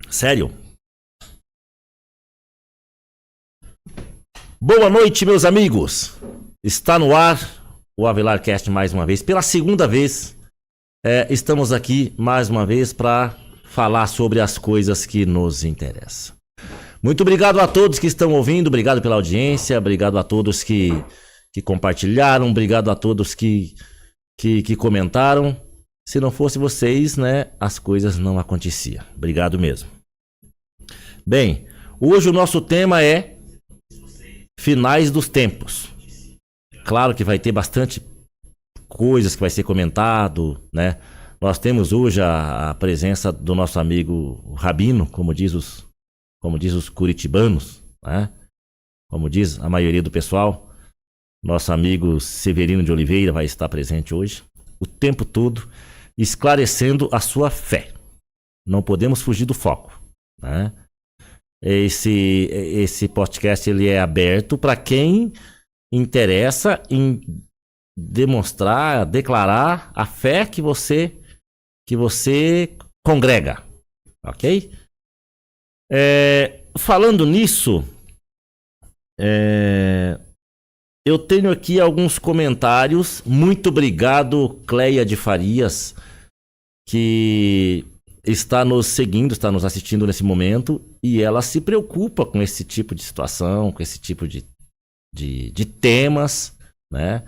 Sério. Boa noite, meus amigos. Está no ar o Avelarcast mais uma vez. Pela segunda vez, estamos aqui mais uma vez para falar sobre as coisas que nos interessam. Muito obrigado a todos que estão ouvindo, obrigado pela audiência, obrigado a todos que compartilharam, obrigado a todos que comentaram. Se não fosse vocês, né, as coisas não aconteciam. Obrigado mesmo. Bem, hoje o nosso tema é finais dos tempos. Claro que vai ter bastante coisas que vai ser comentado, né? Nós temos hoje a presença do nosso amigo Rabino, como diz os curitibanos, né? Como diz a maioria do pessoal. Nosso amigo Severino de Oliveira vai estar presente hoje, o tempo todo, esclarecendo a sua fé. Não podemos fugir do foco, né? Esse podcast ele é aberto para quem interessa em demonstrar, declarar a fé que você congrega, ok? Falando nisso, eu tenho aqui alguns comentários. Muito obrigado, Cleia de Farias, que está nos seguindo, está nos assistindo nesse momento, e ela se preocupa com esse tipo de situação, com esse tipo de temas, né?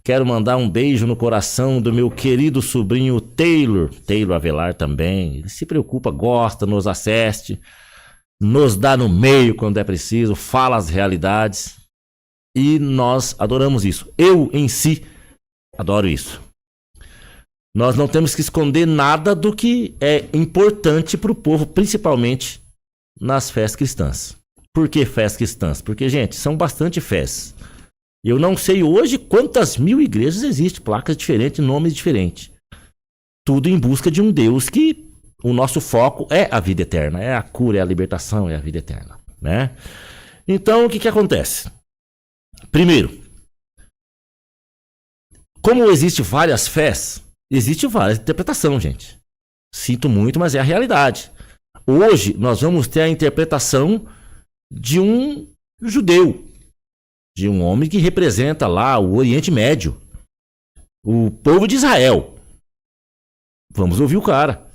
Quero mandar um beijo no coração do meu querido sobrinho Taylor Avelar também. Ele se preocupa, gosta, nos assiste, nos dá no meio quando é preciso, fala as realidades, e nós adoramos isso. Eu, em si, adoro isso. Nós não temos que esconder nada do que é importante para o povo, principalmente nas fés cristãs. Por que fés cristãs? Porque, gente, são bastante fés. Eu não sei hoje quantas mil igrejas existem, placas diferentes, nomes diferentes. Tudo em busca de um Deus que o nosso foco é a vida eterna, é a cura, é a libertação, é a vida eterna, né? Então, o que acontece? Primeiro, como existe várias fés, existe várias interpretações, gente. Sinto muito, mas é a realidade. Hoje, nós vamos ter a interpretação de um judeu, de um homem que representa lá o Oriente Médio, o povo de Israel. Vamos ouvir o cara.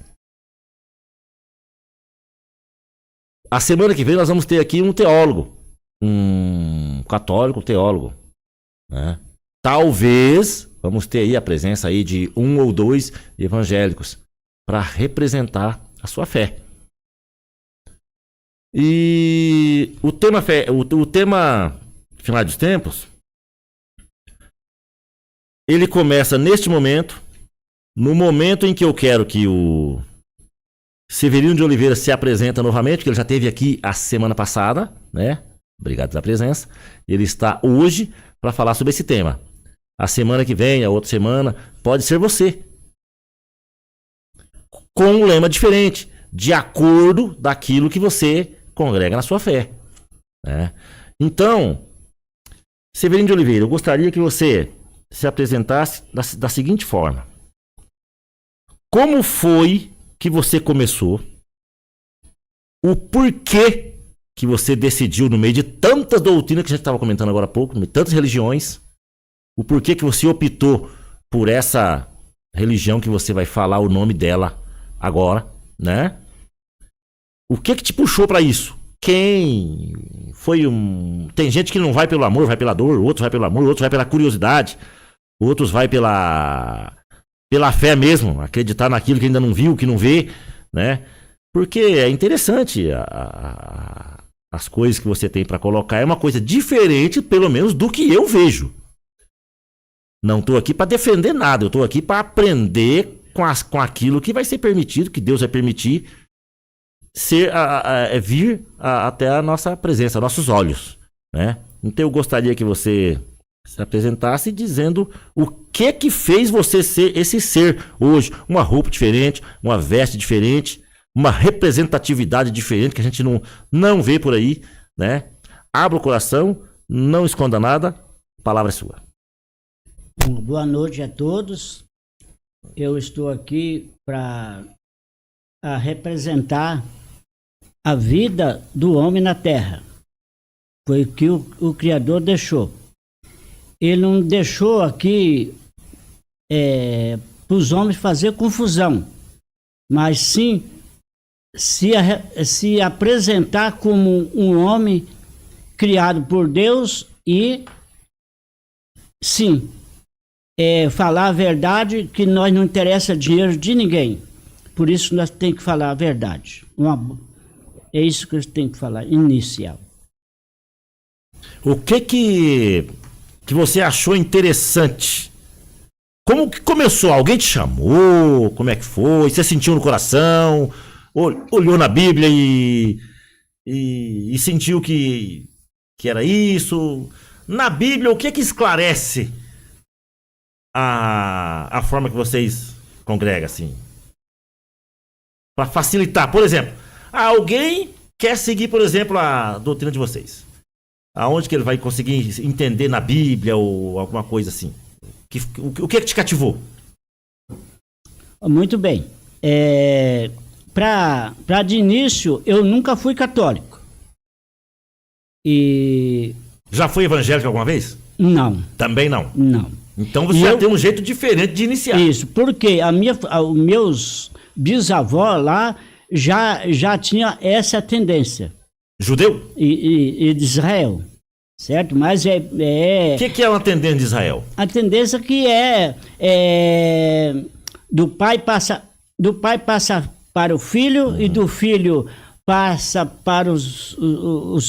A semana que vem nós vamos ter aqui um teólogo, um católico teólogo, né? Talvez vamos ter aí a presença aí de um ou dois evangélicos para representar a sua fé. E o tema final dos tempos, ele começa neste momento, no momento em que eu quero que o Severino de Oliveira se apresenta novamente, porque ele já esteve aqui a semana passada, né? Obrigado pela presença. Ele está hoje para falar sobre esse tema. A semana que vem, a outra semana, pode ser você. Com um lema diferente, de acordo daquilo que você congrega na sua fé, né? Então, Severino de Oliveira, eu gostaria que você se apresentasse da seguinte forma. Como foi que você começou? O porquê que você decidiu, no meio de tantas doutrinas que a gente estava comentando agora há pouco, no meio de tantas religiões, o porquê que você optou por essa religião que você vai falar o nome dela agora, né? O que te puxou para isso? Quem foi Tem gente que não vai pelo amor, vai pela dor. Outros vai pelo amor, outros vai pela curiosidade. Outros vai pela fé mesmo. Acreditar naquilo que ainda não viu, que não vê, né? Porque é interessante as coisas que você tem para colocar. É uma coisa diferente, pelo menos, do que eu vejo. Não estou aqui para defender nada. Eu estou aqui para aprender com aquilo que vai ser permitido, que Deus vai permitir vir até a nossa presença, nossos olhos, né? Então eu gostaria que você se apresentasse dizendo o que fez você ser esse ser hoje. Uma roupa diferente, uma veste diferente, uma representatividade diferente que a gente não vê por aí, né? Abra o coração, não esconda nada, a palavra é sua. Boa noite a todos. Eu estou aqui para a representar a vida do homem na terra. Foi o que o Criador deixou. Ele não deixou aqui para os homens fazer confusão, mas sim se apresentar como um homem criado por Deus e, sim, falar a verdade, que nós não interessa dinheiro de ninguém. Por isso nós temos que falar a verdade. É isso que eu tenho que falar, inicial. O que você achou interessante? Como que começou? Alguém te chamou? Como é que foi? Você sentiu no coração? Olhou na Bíblia e sentiu que era isso? Na Bíblia, o que esclarece a forma que vocês congregam, assim? Para facilitar. Por exemplo, alguém quer seguir, por exemplo, a doutrina de vocês. Aonde que ele vai conseguir entender na Bíblia ou alguma coisa assim? O que te cativou? Muito bem. Para de início, eu nunca fui católico. E... Já foi evangélico alguma vez? Não. Também não? Não. Então você já tem um jeito diferente de iniciar. Isso, porque os meus bisavós lá já tinha essa tendência. Judeu? E de Israel, certo? Mas O que é uma tendência de Israel? A tendência que do pai passa para o filho, e do filho passa para os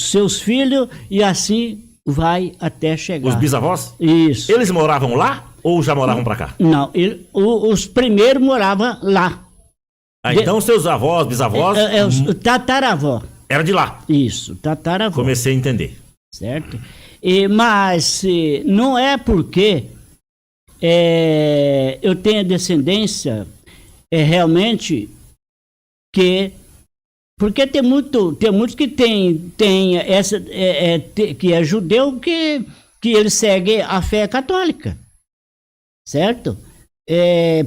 seus filhos, e assim vai até chegar. Os bisavós? Isso. Eles moravam lá ou já moravam para cá? Não, os primeiros moravam lá. Então seus avós, bisavós... O tataravó. Era de lá. Isso, tataravó. Comecei a entender. Certo? Mas não é porque eu tenho descendência realmente que... Porque tem muitos que tem essa... que é judeu que ele segue a fé católica. Certo?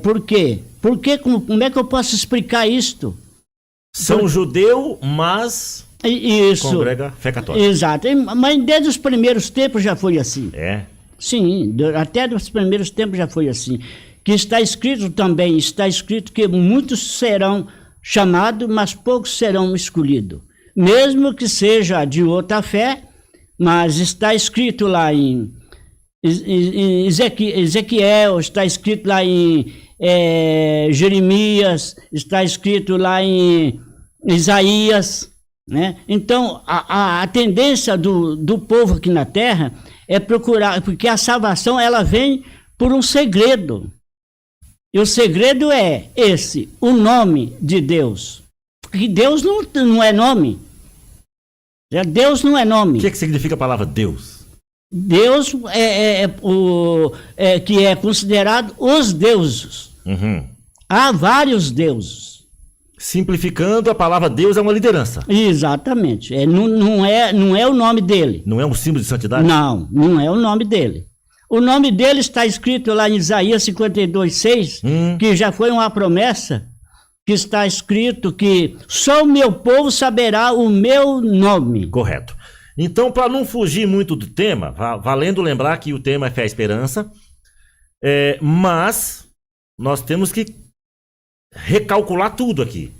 Por quê? Porque como é que eu posso explicar isto? São judeu, mas isso, congrega fé católica. Exato. Mas desde os primeiros tempos já foi assim. É? Sim, até dos primeiros tempos já foi assim. Que está escrito que muitos serão chamados, mas poucos serão escolhidos. Mesmo que seja de outra fé, mas está escrito lá em Ezequiel, está escrito lá em Jeremias, está escrito lá em Isaías, né? Então, a tendência do povo aqui na terra é procurar, porque a salvação ela vem por um segredo. E o segredo é esse, o nome de Deus. Porque Deus não é nome. Deus não é nome. O que significa a palavra Deus? Deus que é considerado os deuses. Uhum. Há vários deuses. Simplificando, a palavra Deus é uma liderança. Exatamente. Não é o nome dele. Não é um símbolo de santidade? Não é o nome dele. O nome dele está escrito lá em Isaías 52:6, que já foi uma promessa, que está escrito que só o meu povo saberá o meu nome. Correto. Então, para não fugir muito do tema, valendo lembrar que o tema é fé e esperança, mas nós temos que recalcular tudo aqui.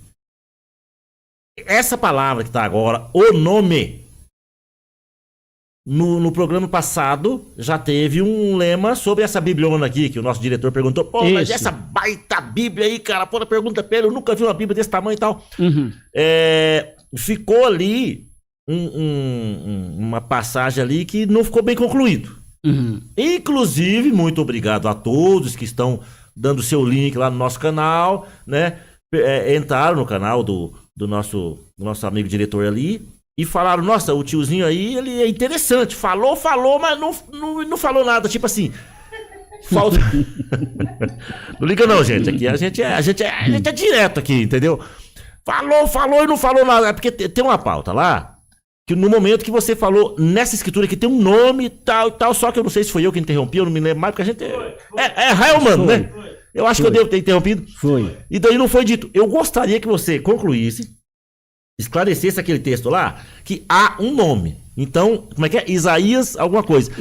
Essa palavra que está agora, o nome, no programa passado já teve um lema sobre essa bibliona aqui, que o nosso diretor perguntou, mas essa baita Bíblia aí, cara, pergunta pra ele, eu nunca vi uma Bíblia desse tamanho e tal. Uhum. Ficou ali uma passagem ali que não ficou bem concluído. Uhum. Inclusive, muito obrigado a todos que estão dando seu link lá no nosso canal, né? Entraram no canal do nosso amigo diretor ali e falaram, nossa, o tiozinho aí, ele é interessante, falou, mas não falou nada, tipo assim, falta... Não liga não, gente, aqui a gente é direto aqui, entendeu? Falou e não falou nada, é porque tem uma pauta lá, que no momento que você falou nessa escritura que tem um nome tal e tal, só que eu não sei se foi eu que interrompi, eu não me lembro mais, porque a gente é raio humano, né? Eu acho que eu devo ter interrompido. Foi. E daí não foi dito. Eu gostaria que você concluísse, esclarecesse aquele texto lá, que há um nome. Então, como é que é? Isaías alguma coisa.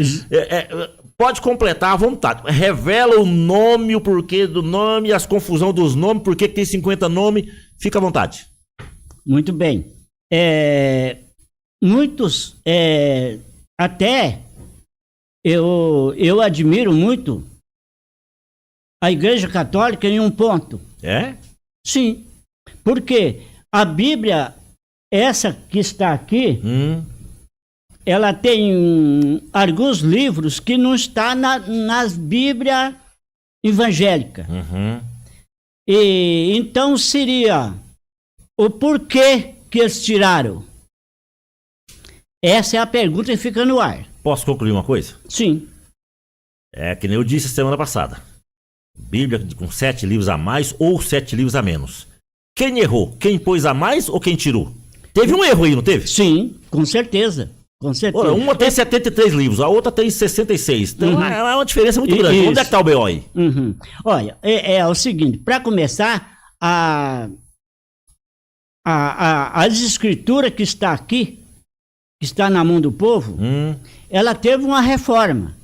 Pode completar à vontade. Revela o nome, o porquê do nome, as confusão dos nomes, por que tem 50 nomes. Fica à vontade. Muito bem. Muitos, até eu admiro muito a Igreja Católica em um ponto. É? Sim. Porque a Bíblia, essa que está aqui, ela tem alguns livros que não está nas Bíblia evangélica. E então seria o porquê que eles tiraram. Essa é a pergunta que fica no ar. Posso concluir uma coisa? Sim. É que nem eu disse semana passada. Bíblia com 7 livros a mais ou 7 livros a menos. Quem errou? Quem pôs a mais ou quem tirou? Teve um erro aí, não teve? Sim, com certeza. Com certeza. Ora, uma tem 73 livros, a outra tem 66. Então é uma diferença muito grande. Isso. Onde é que tá o BO aí? Olha, é o seguinte, para começar, as escrituras que está aqui, que está na mão do povo, ela teve uma reforma.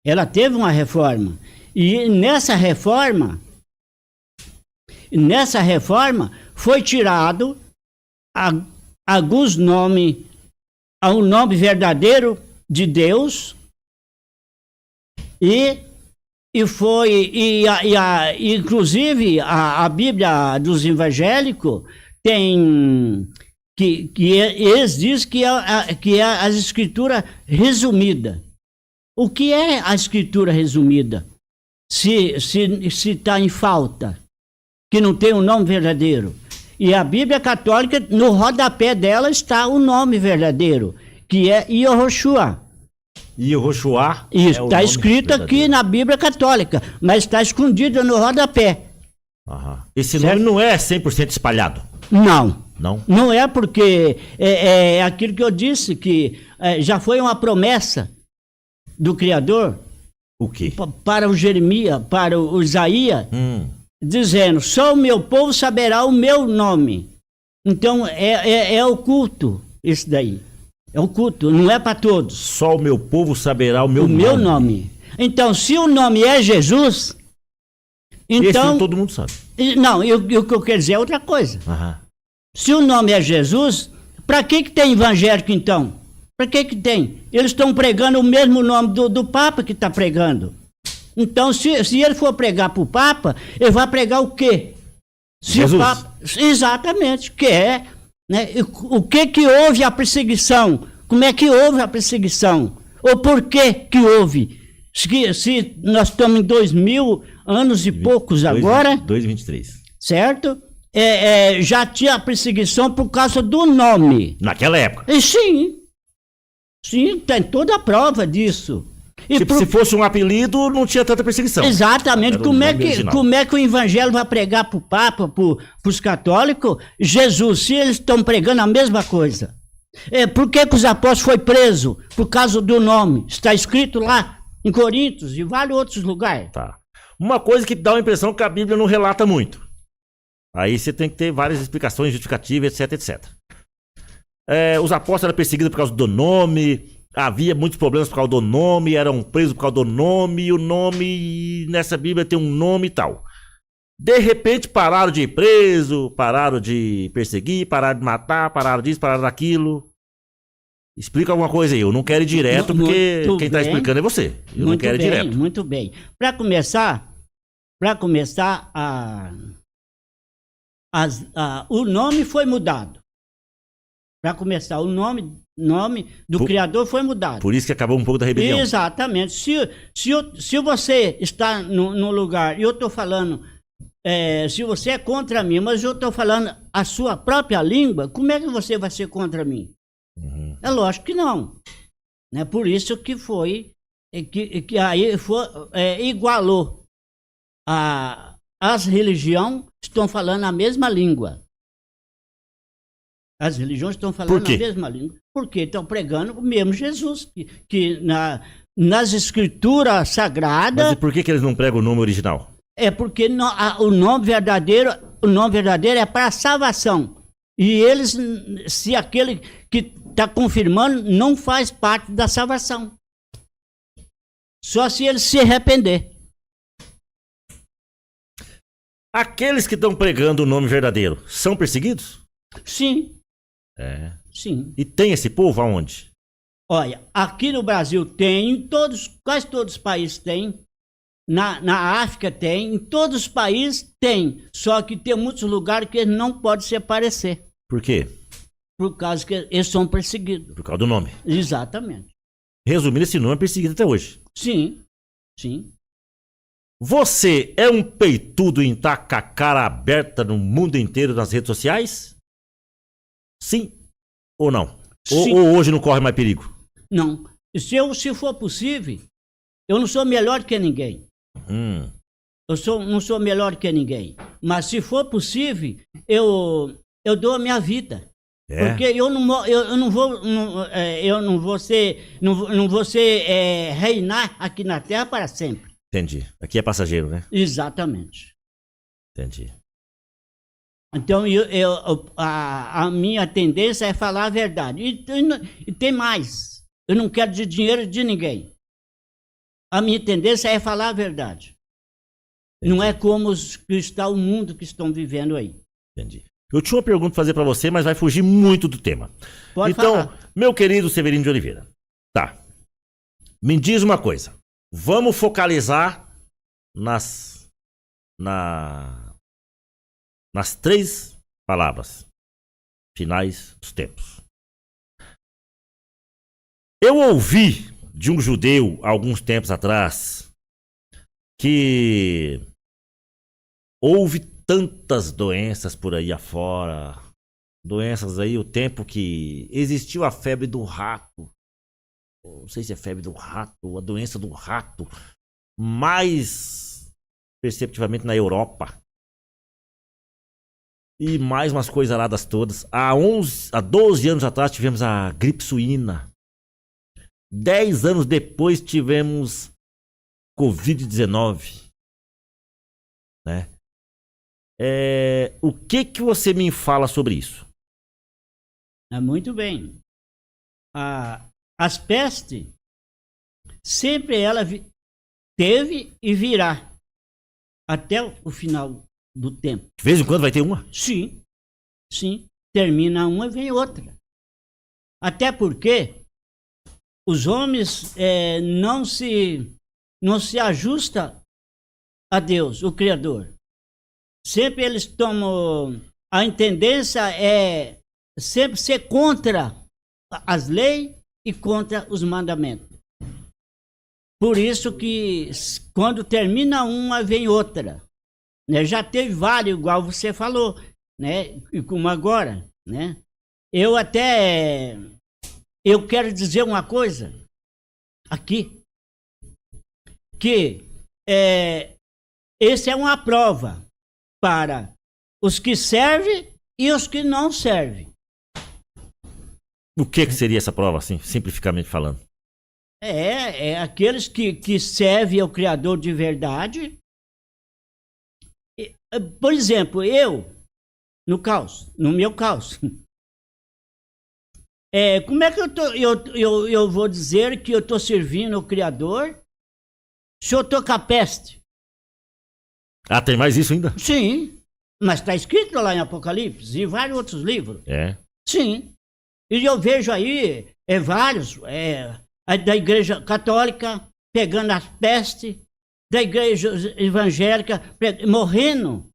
Ela teve uma reforma. E nessa reforma foi tirado alguns nomes, o nome verdadeiro de Deus inclusive a Bíblia dos evangélicos tem que eles dizem que é a escritura resumida. O que é a escritura resumida? Se está em falta, que não tem o nome verdadeiro. E a Bíblia Católica, no rodapé dela está o nome verdadeiro, que é Yehoshua. Yehoshua. Isso, está escrito aqui na Bíblia Católica, mas está escondido no rodapé. Esse nome não é 100% espalhado? Não. Não? Não é, porque é aquilo que eu disse, que já foi uma promessa do Criador. O quê? Para o Jeremias, para o Isaías, dizendo, só o meu povo saberá o meu nome. Então é o culto, isso daí. É um culto, não é para todos. Só o meu povo saberá o meu nome. O meu nome. Então, se o nome é Jesus, então... Esse todo mundo sabe. Não, o que eu quero dizer é outra coisa. Se o nome é Jesus, para que tem evangélico então? Para que tem? Eles estão pregando o mesmo nome do Papa que está pregando. Então, se ele for pregar para o Papa, ele vai pregar o quê? Jesus. O Papa, exatamente, que é... Né? O que houve a perseguição? Como é que houve a perseguição? Ou por que houve? Se nós estamos em 2000 anos e poucos agora... 2023. Certo? Já tinha a perseguição por causa do nome. Naquela época? Sim, tem toda a prova disso. Se fosse um apelido, não tinha tanta perseguição. Exatamente. Como é que o evangelho vai pregar para o Papa, para os católicos, Jesus, se eles estão pregando a mesma coisa? Por que os apóstolos foram presos? Por causa do nome. Está escrito lá em Coríntios e vários outros lugares. Tá. Uma coisa que dá a impressão que a Bíblia não relata muito. Aí você tem que ter várias explicações, justificativas, etc. Os apóstolos eram perseguidos por causa do nome... Havia muitos problemas por causa do nome, eram presos por causa do nome, e o nome nessa Bíblia tem um nome e tal. De repente pararam de ir preso, pararam de perseguir, pararam de matar, pararam disso, pararam daquilo. Explica alguma coisa aí, eu não quero ir direto, porque quem está explicando é você. Eu não quero ir direto. Muito bem. Para começar, o nome foi mudado. Para começar, o nome do Criador foi mudado. Por isso que acabou um pouco da rebelião. Exatamente. Se você está no lugar, e eu estou falando, se você é contra mim, mas eu estou falando a sua própria língua, como é que você vai ser contra mim? É lógico que não. É por isso que foi, que aí igualou. As religiões estão falando a mesma língua. As religiões estão falando a mesma língua. Porque estão pregando o mesmo Jesus. Que nas escrituras sagradas... Mas e por que eles não pregam o nome original? É porque o nome verdadeiro é para salvação. E eles, se aquele que está confirmando, não faz parte da salvação. Só se ele se arrepender. Aqueles que estão pregando o nome verdadeiro são perseguidos? Sim. É. Sim. E tem esse povo aonde? Olha, aqui no Brasil tem, quase todos os países tem. Na África tem, em todos os países tem. Só que tem muitos lugares que eles não podem se aparecer. Por quê? Por causa que eles são perseguidos. Por causa do nome. Exatamente. Resumindo, esse nome é perseguido até hoje. Sim, sim. Você é um peitudo em estar com a cara aberta no mundo inteiro nas redes sociais? Sim ou não? Sim. Ou hoje não corre mais perigo? Não. Se for possível, eu não sou melhor que ninguém. Não sou melhor que ninguém. Mas se for possível, eu dou a minha vida. É. Porque eu não vou ser reinar aqui na Terra para sempre. Entendi. Aqui é passageiro, né? Exatamente. Entendi. Então, a minha tendência é falar a verdade. E tem mais. Eu não quero de dinheiro de ninguém. A minha tendência é falar a verdade. Entendi. Não é como está o mundo que estão vivendo aí. Entendi. Eu tinha uma pergunta para fazer para você, mas vai fugir muito do tema. Pode então, falar. Meu querido Severino de Oliveira, tá. Me diz uma coisa. Vamos focalizar nas 3 palavras finais dos tempos. Eu ouvi de um judeu, alguns tempos atrás, que houve tantas doenças por aí afora. Doenças aí, o tempo que existiu a febre do rato. Não sei se é febre do rato, ou a doença do rato, mais perceptivamente na Europa. E mais umas coisaradas todas. Há 12 anos atrás tivemos a gripe suína. 10 anos depois tivemos Covid-19. Né? O que você me fala sobre isso? Muito bem. As pestes, sempre ela teve e virá. Até o final do tempo. De vez em quando vai ter uma? Sim. Sim. Termina uma e vem outra. Até porque os homens não se ajustam a Deus, o Criador. Sempre eles tomam... A tendência é sempre ser contra as leis e contra os mandamentos. Por isso que quando termina uma, vem outra. Né? Já teve vários, igual você falou, né? E como agora, né? Eu quero dizer uma coisa aqui, que esse é uma prova para os que servem e os que não servem. O que seria essa prova, assim, simplificamente falando? Aqueles que servem ao Criador de verdade. Por exemplo, no meu caos, como é que eu vou dizer que eu estou servindo ao Criador se eu estou com a peste? Ah, tem mais isso ainda? Sim, mas está escrito lá em Apocalipse e vários outros livros. Sim, e eu vejo aí vários, da igreja católica pegando as pestes, da igreja evangélica morrendo,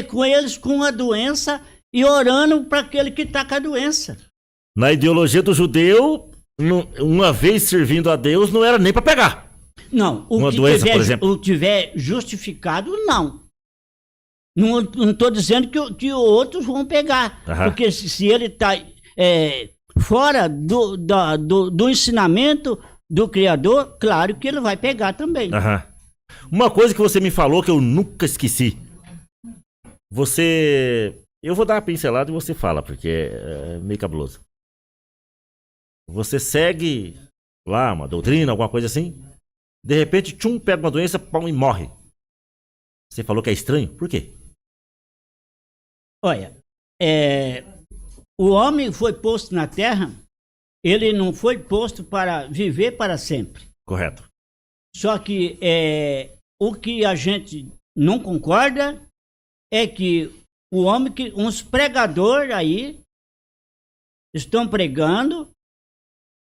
com eles com a doença e orando para aquele que está com a doença. Na ideologia do judeu, uma vez servindo a Deus, não era nem para pegar. Não, uma doença, por exemplo. O que tiver justificado, não. Não estou dizendo que outros vão pegar. Porque se ele está fora do ensinamento do Criador, claro que ele vai pegar também. Uma coisa que você me falou que eu nunca esqueci. Eu vou dar uma pincelada e você fala, porque é meio cabuloso. Você segue lá uma doutrina, alguma coisa assim, de repente, pega uma doença e morre. Você falou que é estranho? Por quê? Olha, o homem foi posto na terra, ele não foi posto para viver para sempre. Correto. Só que o que a gente não concorda é que o homem, que uns pregadores aí estão pregando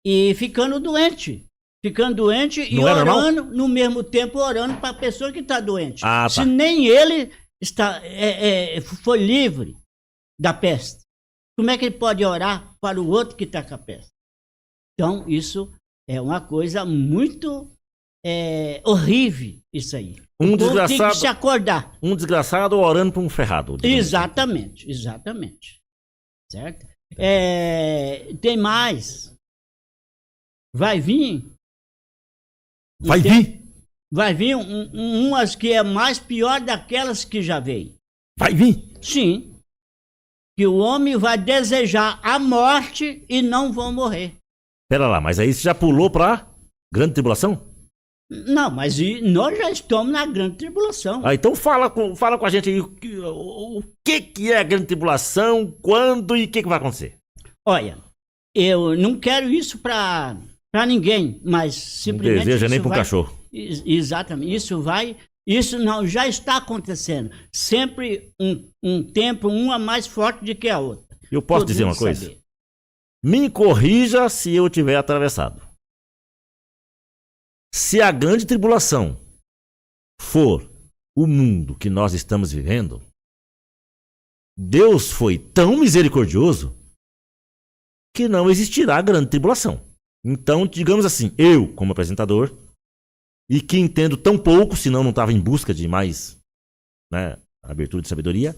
e ficando doente. Ficando doente e Não é normal? orando, no mesmo tempo orando para a pessoa que está doente. Ah, tá. Se nem ele foi livre da peste, como é que ele pode orar para o outro que está com a peste? Então, isso é uma coisa muito horrível, isso aí. Um O povo tem desgraçado- que se acordar. Um desgraçado orando para um ferrado. Exatamente, exatamente. Certo? Tem mais. Vai vir. Vai vir? Vai vir umas que é mais pior daquelas que já veio. Vai vir? Sim. Que o homem vai desejar a morte e não vão morrer. Pera lá, mas aí você já pulou pra grande tribulação? Não, mas nós já estamos na grande tribulação. Ah, então fala com a gente aí o que é a grande tribulação, quando e o que vai acontecer. Olha, eu não quero isso para ninguém, mas Não simplesmente deseja nem isso para um vai- cachorro. Exatamente. Isso não já está acontecendo. Sempre um tempo, uma mais forte do que a outra. Eu posso Todo dizer mundo uma coisa? saber. Me corrija se eu tiver atravessado. Se a grande tribulação for o mundo que nós estamos vivendo, Deus foi tão misericordioso que não existirá grande tribulação. Então, digamos assim, eu, como apresentador, e que entendo tão pouco, senão não estava em busca de mais, né, abertura de sabedoria,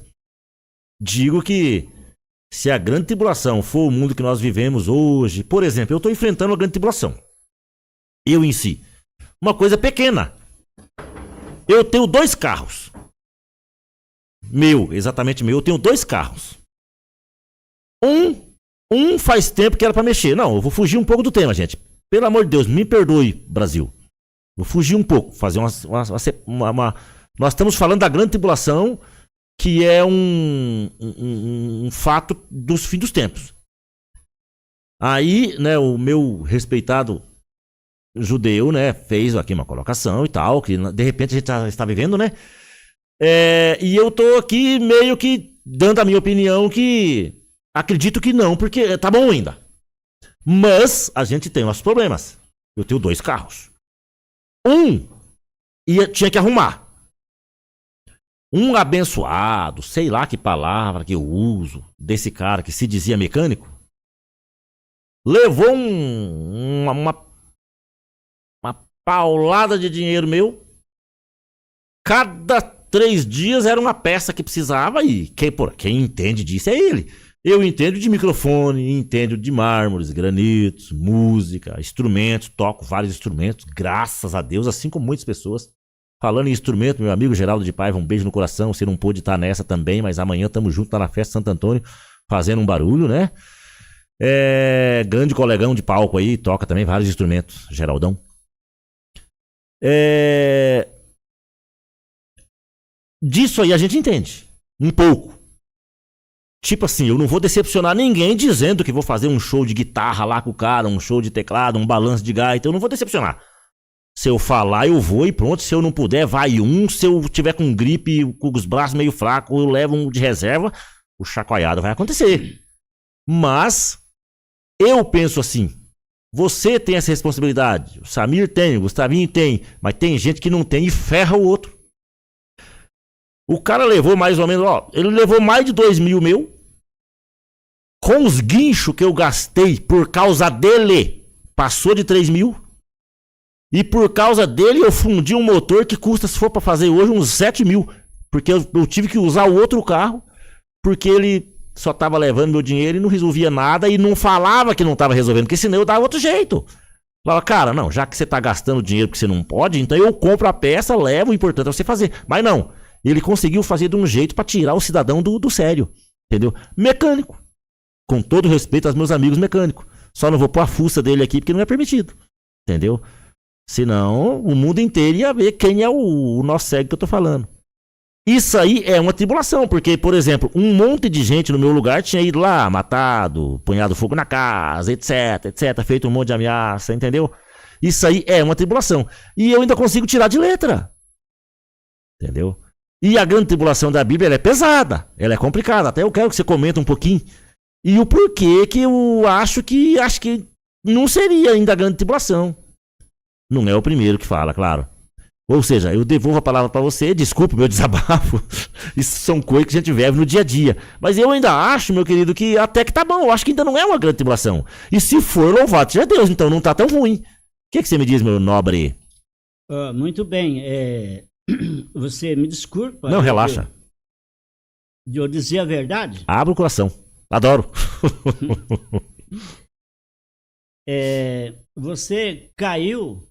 digo que se a grande tribulação for o mundo que nós vivemos hoje, por exemplo, eu estou enfrentando uma grande tribulação. Eu em si. Uma coisa pequena. Eu tenho 2 carros. Exatamente meu. Eu tenho 2 carros. Um faz tempo que era para mexer. Não, eu vou fugir um pouco do tema, gente. Pelo amor de Deus, me perdoe, Brasil. Vou fugir um pouco, fazer uma. Nós estamos falando da grande tribulação, que é um fato dos fins dos tempos. Aí, né, o meu respeitado judeu, né, fez aqui uma colocação e tal, que de repente a gente está vivendo, né? E eu tô aqui meio que dando a minha opinião, que acredito que não, porque tá bom ainda. Mas a gente tem nossos problemas. Eu tenho 2 carros. Tinha que arrumar. Um abençoado, sei lá que palavra que eu uso, desse cara que se dizia mecânico, levou uma paulada de dinheiro meu. Cada 3 dias era uma peça que precisava, e quem entende disso é ele. Eu entendo de microfone, entendo de mármores, granitos, música, instrumentos, toco vários instrumentos, graças a Deus, assim como muitas pessoas. Falando em instrumento, meu amigo Geraldo de Paiva, um beijo no coração. Você não pôde estar nessa também, mas amanhã estamos juntos lá na festa Santo Antônio, fazendo um barulho, né? Grande colegão de palco aí, toca também vários instrumentos, Geraldão. Disso aí a gente entende, um pouco. Tipo assim, eu não vou decepcionar ninguém dizendo que vou fazer um show de guitarra lá com o cara, um show de teclado, um balanço de gaita, eu não vou decepcionar. Se eu falar, eu vou e pronto. Se eu não puder, vai um. Se eu tiver com gripe, com os braços meio fracos, eu levo um de reserva. O chacoalhado vai acontecer. Mas eu penso assim, você tem essa responsabilidade, o Samir tem, o Gustavinho tem, mas tem gente que não tem e ferra o outro. O cara levou mais ou menos, ele levou mais de 2 mil meu, com os guinchos que eu gastei por causa dele, passou de 3 mil. E por causa dele eu fundi um motor que custa, se for pra fazer hoje, uns 7 mil. Porque eu tive que usar o outro carro, porque ele só tava levando meu dinheiro e não resolvia nada, e não falava que não tava resolvendo, porque senão eu dava outro jeito. Falava, cara, não, já que você tá gastando dinheiro que você não pode, então eu compro a peça, levo, o importante é você fazer. Mas não, ele conseguiu fazer de um jeito pra tirar o cidadão do sério, entendeu? Mecânico. Com todo respeito aos meus amigos mecânicos. Só não vou pôr a fuça dele aqui porque não é permitido, entendeu? Senão, o mundo inteiro ia ver quem é o nosso cego que eu tô falando. Isso aí é uma tribulação, porque, por exemplo, um monte de gente no meu lugar tinha ido lá, matado, punhado fogo na casa, etc, etc, feito um monte de ameaça, entendeu? Isso aí é uma tribulação. E eu ainda consigo tirar de letra. Entendeu? E a grande tribulação da Bíblia, ela é pesada, ela é complicada. Até eu quero que você comente um pouquinho. E o porquê que eu acho que não seria ainda a grande tribulação. Não é o primeiro que fala, claro. Ou seja, eu devolvo a palavra para você, desculpe o meu desabafo. Isso são coisas que a gente vive no dia a dia. Mas eu ainda acho, meu querido, que até que tá bom. Eu acho que ainda não é uma grande tribulação. E se for, louvado seja Deus, então não tá tão ruim. O que você me diz, meu nobre? Muito bem. Você me desculpa. Não, relaxa. De eu dizer a verdade. Abra o coração. Adoro. Você caiu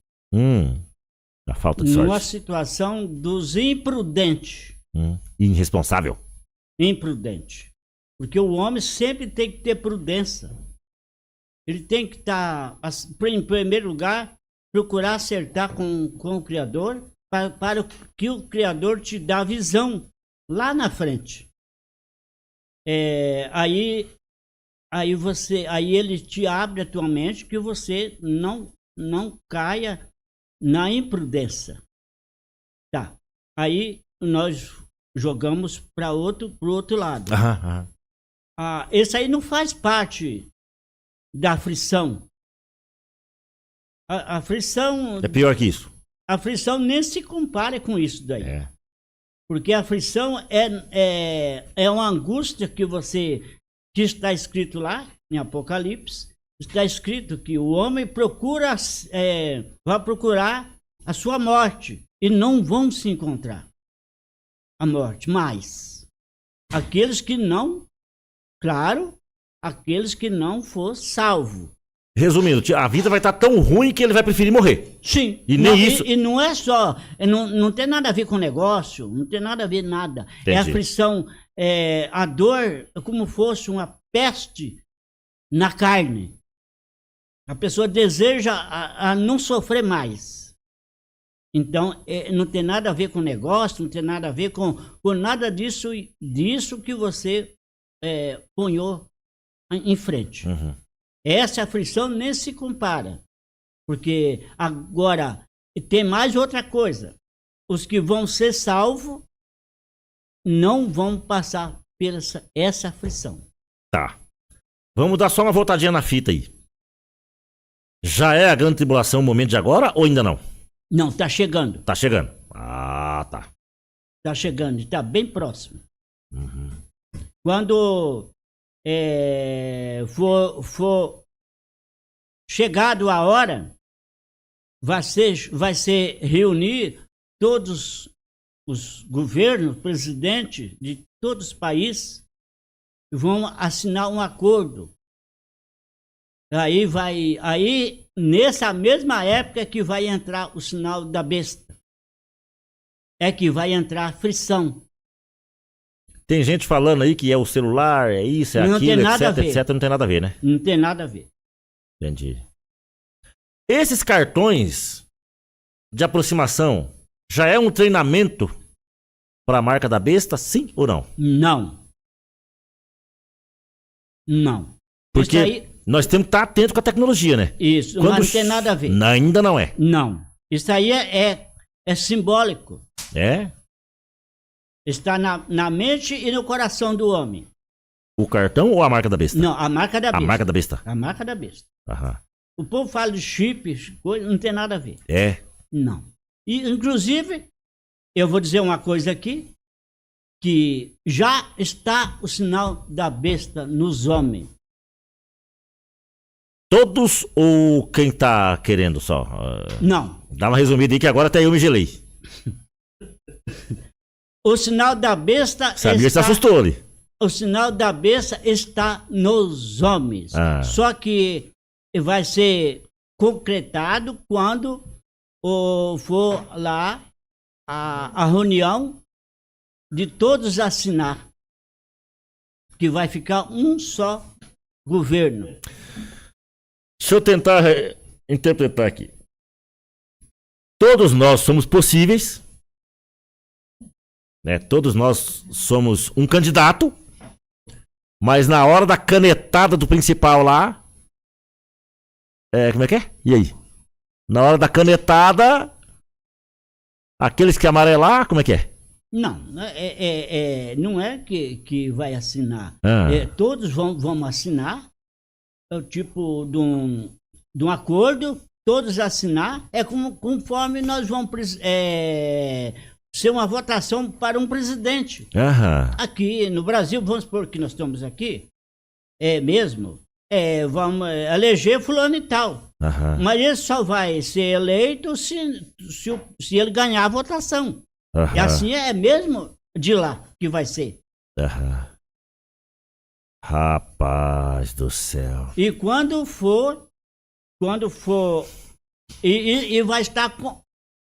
A falta de numa sorte. situação dos imprudentes. Irresponsável. Imprudente. Porque o homem sempre tem que ter prudência. Ele tem que estar, em primeiro lugar, procurar acertar com o Criador para que o Criador te dá visão lá na frente. Aí ele te abre a tua mente que você não caia na imprudência. Tá. Aí nós jogamos para pro outro lado. Esse aí não faz parte da aflição. A aflição É pior que isso. A aflição nem se compara com isso daí. Porque a aflição é uma angústia que está escrito lá em Apocalipse. Está escrito que o homem vai procurar a sua morte e não vão se encontrar a morte. Mas aqueles que não for salvo. Resumindo, a vida vai estar tão ruim que ele vai preferir morrer. Sim. E nem isso. E não é só. Não tem nada a ver com negócio, não tem nada a ver nada. Entendi. É a aflição, a dor é como fosse uma peste na carne. A pessoa deseja a não sofrer mais. Então, não tem nada a ver com negócio, não tem nada a ver com nada disso que você ponhou em frente. Essa aflição nem se compara. Porque agora tem mais outra coisa. Os que vão ser salvos não vão passar por essa aflição. Tá. Vamos dar só uma voltadinha na fita aí. Já é a grande tribulação o momento de agora ou ainda não? Não, tá chegando. Tá chegando. Tá. Tá chegando, está bem próximo. Quando for chegado a hora, vai ser reunir todos os governos, presidentes de todos os países, vão assinar um acordo. Aí nessa mesma época que vai entrar o sinal da besta, é que vai entrar a aflição. Tem gente falando aí que é o celular, é isso, é Não aquilo, tem nada a etc, ver. etc. Não tem nada a ver, né? Não tem nada a ver. Entendi. Esses cartões de aproximação já é um treinamento para a marca da besta, sim ou não? Não. Porque Isso aí, nós temos que estar atento com a tecnologia, né? isso, mas não tem nada a ver. Ainda não é. Não. Isso aí é simbólico. É? Está na mente e no coração do homem. O cartão ou a marca da besta? Não, a marca da besta. A marca da besta. A marca da besta. Aham. O povo fala de chip, coisa, não tem nada a ver. É. Não. E, inclusive, eu vou dizer uma coisa aqui, que já está o sinal da besta nos homens. Todos ou quem tá querendo só? Não. Dá uma resumida aí que agora até eu me gelei. O sinal da besta Sabia que se assustou ali. O sinal da besta está nos homens. Só que vai ser concretado quando for lá a reunião de todos assinar. Que vai ficar um só governo. Deixa eu tentar interpretar aqui. Todos nós somos possíveis né? Todos nós somos um candidato, mas na hora da canetada do principal lá, como é que é? E aí? Na hora da canetada, aqueles que amarelar, como é que é? Não, não é que vai assinar. Ah. Todos vão assinar, é o tipo de um acordo, todos assinar, conforme nós vamos ser uma votação para um presidente. Aham. Aqui no Brasil, vamos supor que nós estamos aqui, vamos eleger fulano e tal. Aham. Mas ele só vai ser eleito se ele ganhar a votação. Aham. E assim é mesmo de lá que vai ser. Aham. Rapaz do céu. E quando for, e vai estar com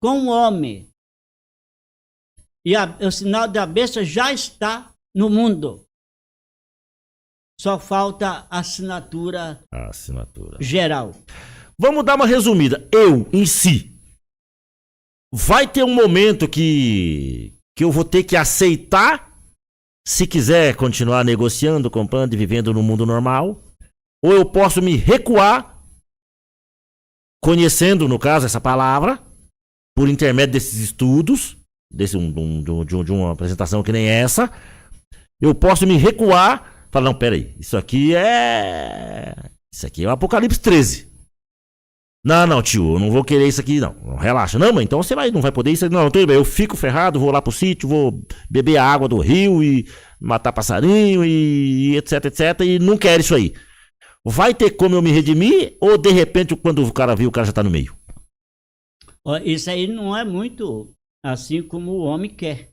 o homem. E o sinal da besta já está no mundo. Só falta a assinatura geral. Vamos dar uma resumida. Eu, em si, vai ter um momento que eu vou ter que aceitar, se quiser continuar negociando, comprando e vivendo no mundo normal, ou eu posso me recuar, conhecendo, no caso, essa palavra, por intermédio desses estudos, de uma apresentação que nem essa, eu posso me recuar, falar, não, peraí, isso aqui é o Apocalipse 13. Não, tio, eu não vou querer isso aqui, não. Relaxa. Não, mãe, então você não vai poder isso. Não, tudo bem, eu fico ferrado, vou lá pro sítio, vou beber a água do rio e matar passarinho e etc, e não quero isso aí. Vai ter como eu me redimir ou de repente quando o cara viu, o cara já tá no meio? Isso aí não é muito assim como o homem quer.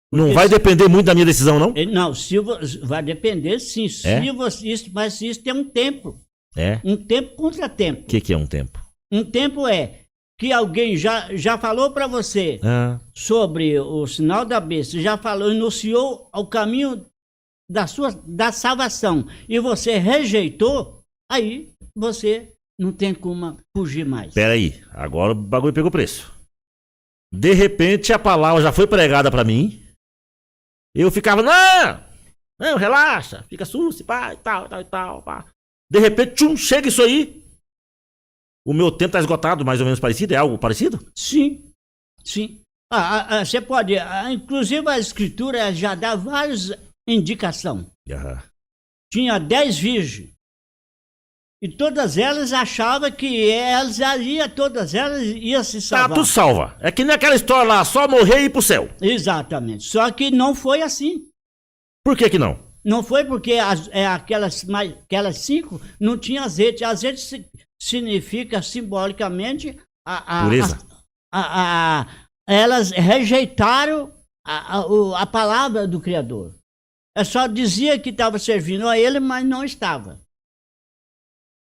Não vai depender muito da minha decisão, não? Não, vai depender sim. Mas isso tem um tempo. Um tempo contra tempo. O que é um tempo? Um tempo é que alguém já falou para você sobre o sinal da besta, já falou, anunciou o caminho da salvação e você rejeitou, aí você não tem como fugir mais. Peraí, agora o bagulho pegou preço. De repente a palavra já foi pregada para mim, eu ficava, não, relaxa, fica susto, pá, e tal, pá. De repente, chega isso aí. O meu tempo tá esgotado, mais ou menos parecido? É algo parecido? Sim. Você pode... inclusive a escritura já dá várias indicações. Tinha 10 virgens. E todas elas achavam que todas elas iam se salvar. Tá, tu salva. É que nem aquela história lá, só morrer e ir pro céu. Exatamente. Só que não foi assim. Por que não? Não foi porque aquelas 5 não tinham azeite. Azeite significa simbolicamente pureza. Elas rejeitaram a palavra do Criador. Só dizia que estava servindo a ele, mas não estava.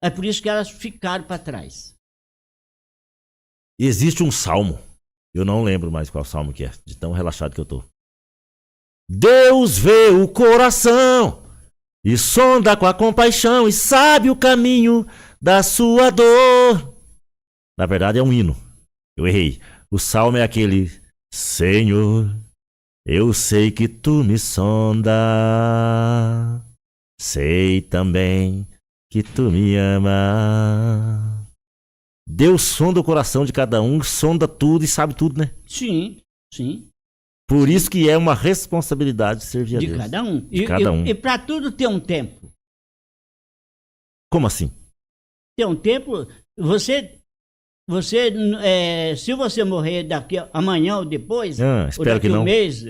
É por isso que elas ficaram para trás. Existe um salmo. Eu não lembro mais qual salmo que é, de tão relaxado que eu tô. Deus vê o coração e sonda com a compaixão e sabe o caminho da sua dor. Na verdade é um hino. Eu errei. O salmo é aquele: Senhor, eu sei que tu me sonda, sei também que tu me ama. Deus sonda o coração de cada um, sonda tudo e sabe tudo, né? Sim. Por isso que é uma responsabilidade servir a Deus. De cada um. E para tudo ter um tempo. Como assim? Ter um tempo, se você morrer daqui amanhã ou depois, ou daqui que não. Um mês,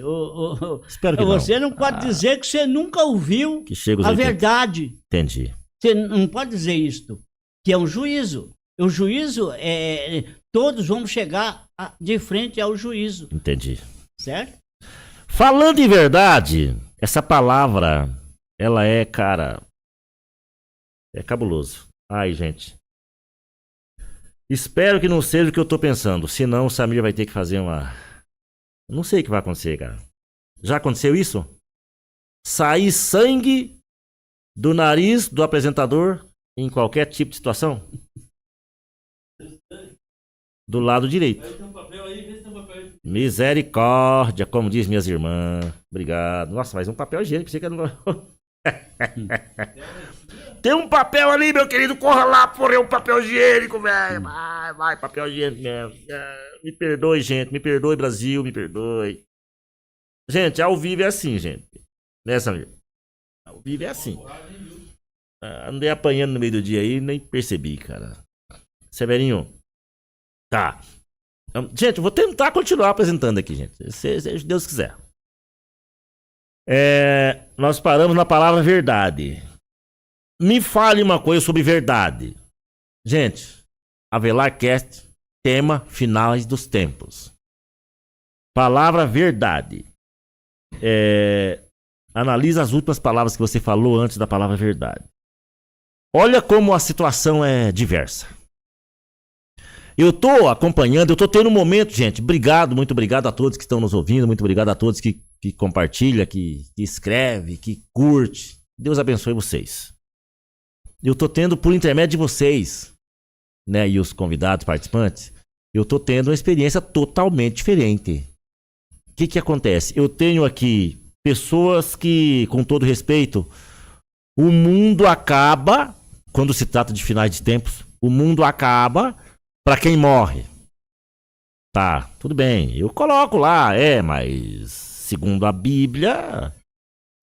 espero que você não pode dizer que você nunca ouviu a verdade. Entendi. Você não pode dizer isto, que é um juízo. O juízo, todos vamos chegar de frente ao juízo. Entendi. Certo? Falando em verdade, essa palavra, ela é, cara, é cabuloso. Ai, gente. Espero que não seja o que eu tô pensando, senão o Samir vai ter que fazer uma... Não sei o que vai acontecer, cara. Já aconteceu isso? Sair sangue do nariz do apresentador em qualquer tipo de situação? Do lado direito. Misericórdia, como diz minhas irmãs. Obrigado. Nossa, mais um papel higiênico. Você que não... Tem um papel ali, meu querido. Corra lá por um papel higiênico, velho. Vai, papel higiênico mesmo. Me perdoe, gente. Me perdoe, Brasil. Me perdoe. Gente, ao vivo é assim, gente. Né, Samir? Ao vivo é assim. Andei apanhando no meio do dia aí, nem percebi, cara. Severinho. Tá. Gente, eu vou tentar continuar apresentando aqui, gente. Se Deus quiser. Nós paramos na palavra verdade. Me fale uma coisa sobre verdade. Gente, Avelarcast, tema finais dos tempos. Palavra verdade. Analisa as últimas palavras que você falou antes da palavra verdade. Olha como a situação é diversa. Eu tô acompanhando, eu tô tendo um momento, gente. Obrigado, muito obrigado a todos que estão nos ouvindo, muito obrigado a todos que compartilha, que escreve, que curte. Deus abençoe vocês. Eu tô tendo, por intermédio de vocês, né, e os convidados, participantes, eu tô tendo uma experiência totalmente diferente. O que acontece? Eu tenho aqui pessoas que, com todo respeito, o mundo acaba, quando se trata de finais de tempos, o mundo acaba para quem morre. Tá, tudo bem, eu coloco lá, mas segundo a Bíblia,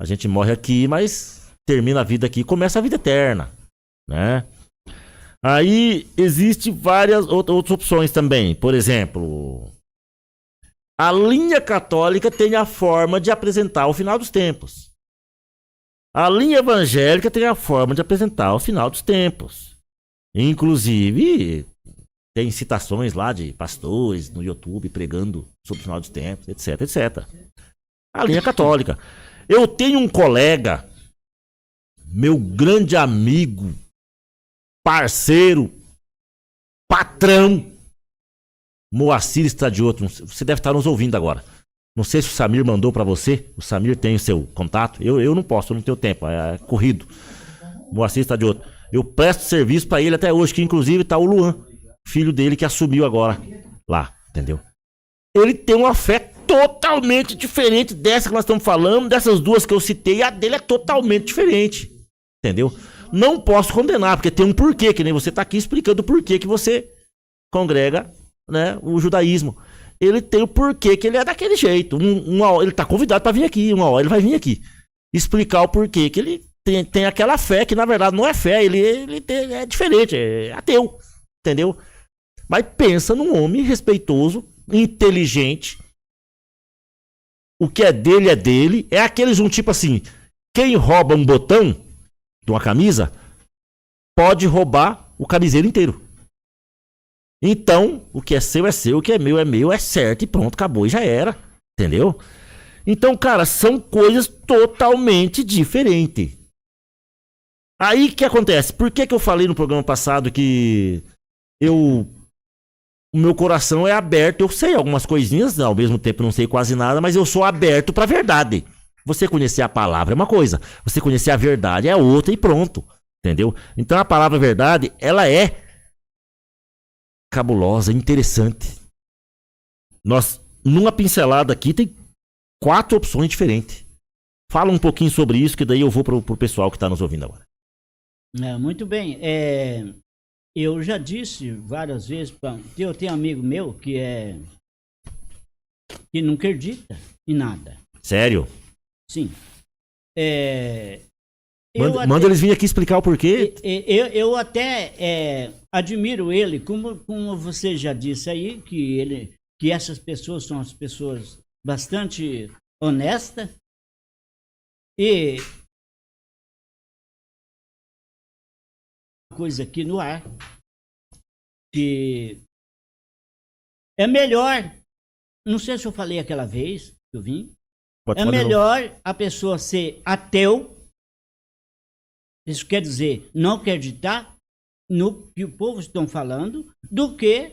a gente morre aqui, mas termina a vida aqui e começa a vida eterna, né? Aí existe várias outras opções também. Por exemplo, a linha católica tem a forma de apresentar o final dos tempos. A linha evangélica tem a forma de apresentar o final dos tempos. Inclusive, tem citações lá de pastores no YouTube pregando sobre o final dos tempos, etc, etc. A linha católica. Eu tenho um colega, meu grande amigo, parceiro, patrão, Moacir Estadioto. Você deve estar nos ouvindo agora. Não sei se o Samir mandou pra você. O Samir tem o seu contato. Eu não posso, eu não tenho tempo. É corrido. Moacir Estadioto. Eu presto serviço pra ele até hoje, que inclusive tá o Luan, filho dele, que assumiu agora lá, entendeu? Ele tem uma fé totalmente diferente dessa que nós estamos falando, dessas duas que eu citei. A dele é totalmente diferente, entendeu? Não posso condenar, porque tem um porquê, que nem você tá aqui explicando o porquê que você congrega, né, o judaísmo. Ele tem o porquê que ele é daquele jeito. Ele tá convidado para vir aqui, uma hora ele vai vir aqui explicar o porquê que ele tem aquela fé, que na verdade não é fé, é diferente, é ateu, entendeu? Mas pensa num homem respeitoso, inteligente. O que é dele, é aqueles um tipo assim, quem rouba um botão de uma camisa pode roubar o camiseiro inteiro. Então, o que é seu, o que é meu, é certo e pronto, acabou e já era, entendeu? Então, cara, são coisas totalmente diferentes. Aí, o que acontece? Por que eu falei no programa passado que o meu coração é aberto? Eu sei algumas coisinhas, ao mesmo tempo não sei quase nada, mas eu sou aberto pra verdade. Você conhecer a palavra é uma coisa, você conhecer a verdade é outra e pronto, entendeu? Então a palavra verdade, ela é cabulosa, interessante. Nós, numa pincelada aqui, tem 4 opções diferentes. Fala um pouquinho sobre isso, que daí eu vou pro pessoal que está nos ouvindo agora. Muito bem. Eu já disse várias vezes, eu tenho um amigo meu que não acredita em nada. Sério? Sim. Manda eles virem aqui explicar o porquê. Eu até admiro ele, como você já disse aí, que essas pessoas são as pessoas bastante honestas. E coisa aqui no ar, que é melhor, não sei se eu falei aquela vez que eu vim, é melhor a pessoa ser ateu, isso quer dizer não acreditar no que o povo está falando, do que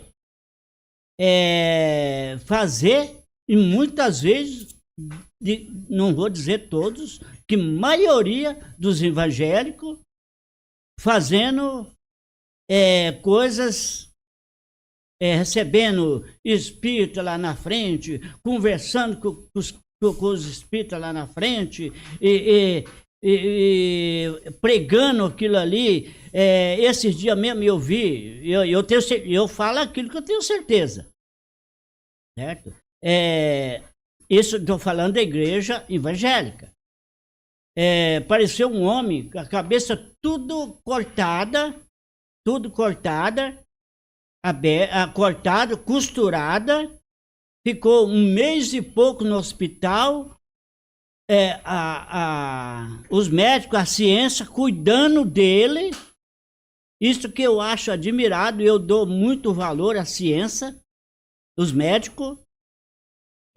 fazer, e muitas vezes, não vou dizer todos, que maioria dos evangélicos fazendo coisas recebendo espírito lá na frente, conversando com os espíritos lá na frente, e pregando aquilo ali. Esses dias mesmo eu vi, eu falo aquilo que eu tenho certeza, certo? Isso estou falando da igreja evangélica. Apareceu um homem com a cabeça tudo cortada, cortada, costurada, ficou 1 mês e pouco no hospital, os médicos, a ciência, cuidando dele. Isso que eu acho admirado, eu dou muito valor à ciência, os médicos.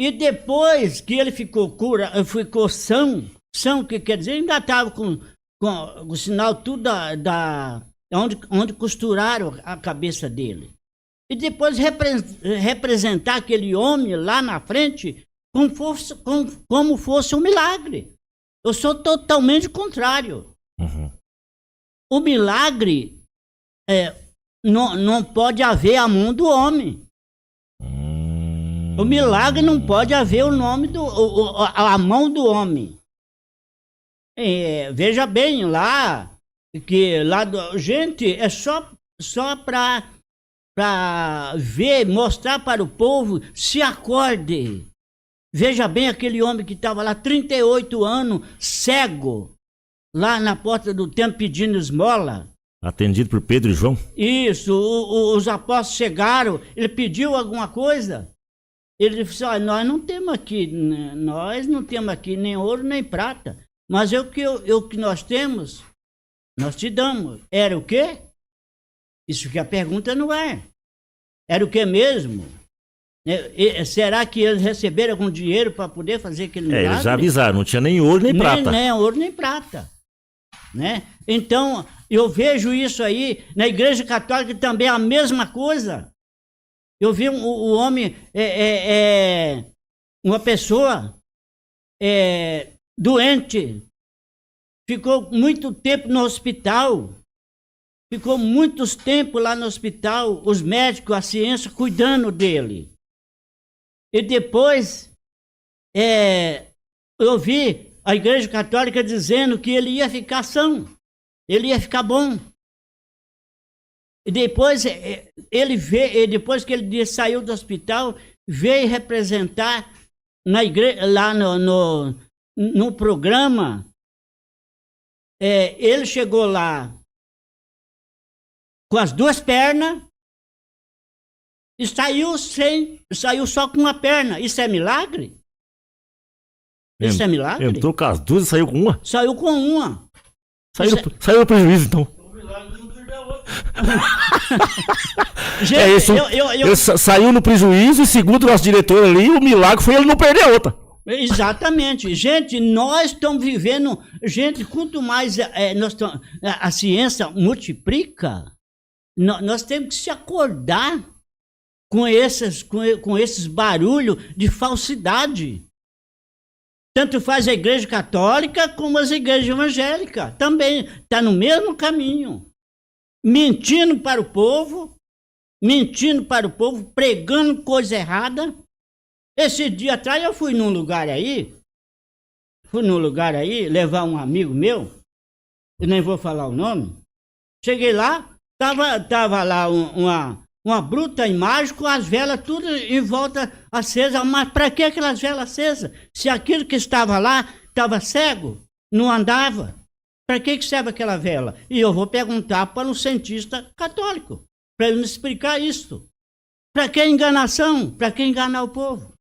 E depois que ele ficou são, que quer dizer, ainda estava com o sinal tudo onde costuraram a cabeça dele. E depois representar aquele homem lá na frente como fosse um milagre. Eu sou totalmente contrário. Uhum. O milagre não pode haver a mão do homem. O milagre não pode haver a mão do homem. Veja bem, gente, é só para ver, mostrar para o povo, se acorde. Veja bem aquele homem que estava lá 38 anos, cego, lá na porta do templo pedindo esmola. Atendido por Pedro e João. Isso, os apóstolos chegaram, ele pediu alguma coisa. Ele disse: nós não temos aqui nem ouro nem prata, mas o que nós temos, nós te damos. Era o quê? Isso que a pergunta não é. Era o que mesmo? Será que eles receberam algum dinheiro para poder fazer aquele milagre? Eles já avisaram, não tinha nem ouro nem prata. Nem ouro nem prata. Né? Então, eu vejo isso aí, na Igreja Católica também é a mesma coisa. Eu vi o homem, uma pessoa doente, ficou muito tempo no hospital, ficou muito tempo lá no hospital, os médicos, a ciência cuidando dele. E depois eu vi a Igreja Católica dizendo que ele ia ficar são, ele ia ficar bom. E depois depois que ele saiu do hospital, veio representar na igreja, lá no programa. Ele chegou lá com as 2 pernas e saiu só com uma perna. Isso é milagre? Isso é milagre? Entrou com as 2 e saiu com uma? Saiu com uma. Saiu no prejuízo, então. Gente, ele saiu no prejuízo e, segundo o nosso diretor ali, o milagre foi ele não perder a outra. Exatamente. Gente, nós estamos vivendo... Gente, quanto mais a ciência multiplica, nós temos que se acordar com esses barulhos de falsidade. Tanto faz a Igreja Católica como as igrejas evangélicas. Também está no mesmo caminho. Mentindo para o povo, pregando coisa errada. Esse dia atrás eu fui num lugar aí, levar um amigo meu, eu nem vou falar o nome. Cheguei lá, tava lá uma bruta imagem com as velas tudo em volta acesa. Mas para que aquelas velas acesas? Se aquilo que estava lá estava cego, não andava. Para que serve aquela vela? E eu vou perguntar para um cientista católico, para ele me explicar isso. Para que enganação? Para que enganar o povo?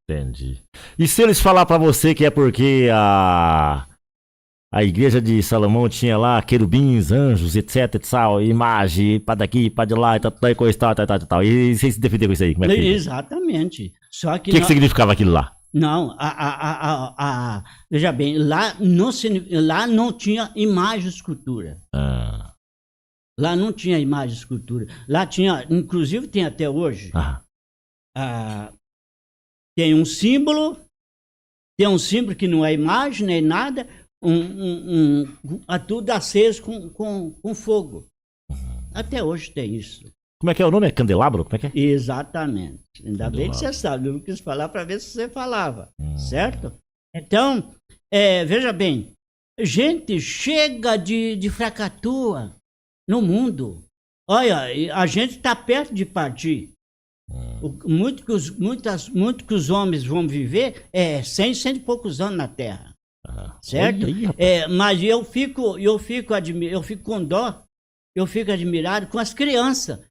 Entendi. E se eles falar para você que é porque a igreja de Salomão tinha lá querubins, anjos, etc, imagem, para daqui, para de lá, e coisa tal. E você se defender com isso aí? Como é que Exatamente. Só que o que significava aquilo lá? Não, veja bem, lá não tinha imagem e escultura. Lá não tinha imagem e escultura. Lá tinha, inclusive tem até hoje, tem um símbolo que não é imagem nem nada, tudo aceso com fogo. Até hoje tem isso. Como é que é o nome? É candelabro? Como é que é? Exatamente. Ainda bem que você sabe, eu não quis falar para ver se você falava, certo? Então, veja bem, gente chega de fracatua no mundo. Olha, a gente está perto de partir. Muito que os homens vão viver 100 e poucos anos na Terra. Certo? Aí, mas eu fico com dó, eu fico admirado com as crianças.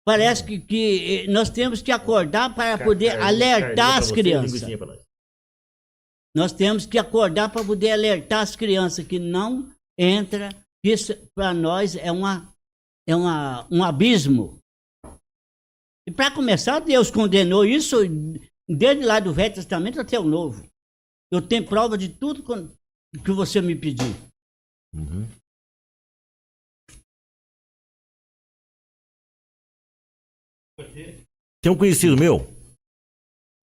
Parece que nós temos que acordar para poder alertar as crianças. Nós temos que acordar para poder alertar as crianças que não entra. Isso para nós é um abismo. E para começar, Deus condenou isso desde lá do Velho Testamento até o Novo. Eu tenho prova de tudo que você me pediu. Tem um conhecido meu.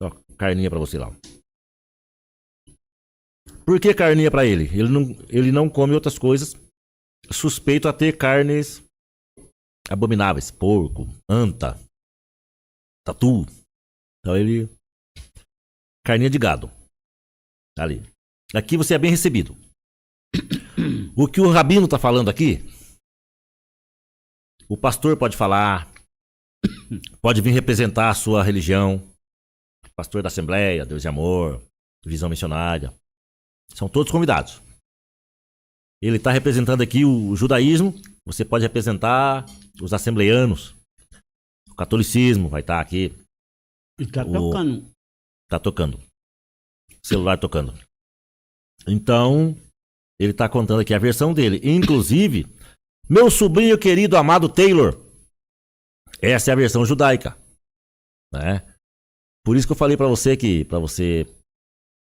Ó, carninha pra você lá. Por que carninha pra ele? Ele não come outras coisas. Suspeito a ter carnes abomináveis. Porco, anta, tatu. Então ele... Carninha de gado. Ali. Aqui você é bem recebido. O que o Rabino tá falando aqui, o pastor pode falar, pode vir representar a sua religião, pastor da Assembleia, Deus e Amor, Visão Missionária, são todos convidados. Ele está representando aqui o judaísmo, você pode representar os assembleianos, o catolicismo vai estar aqui. E tá tocando. Tá tocando. Celular tocando. Então, ele tá contando aqui a versão dele. Inclusive, meu sobrinho querido amado Taylor. Essa é a versão judaica. Né? Por isso que eu falei pra você que para você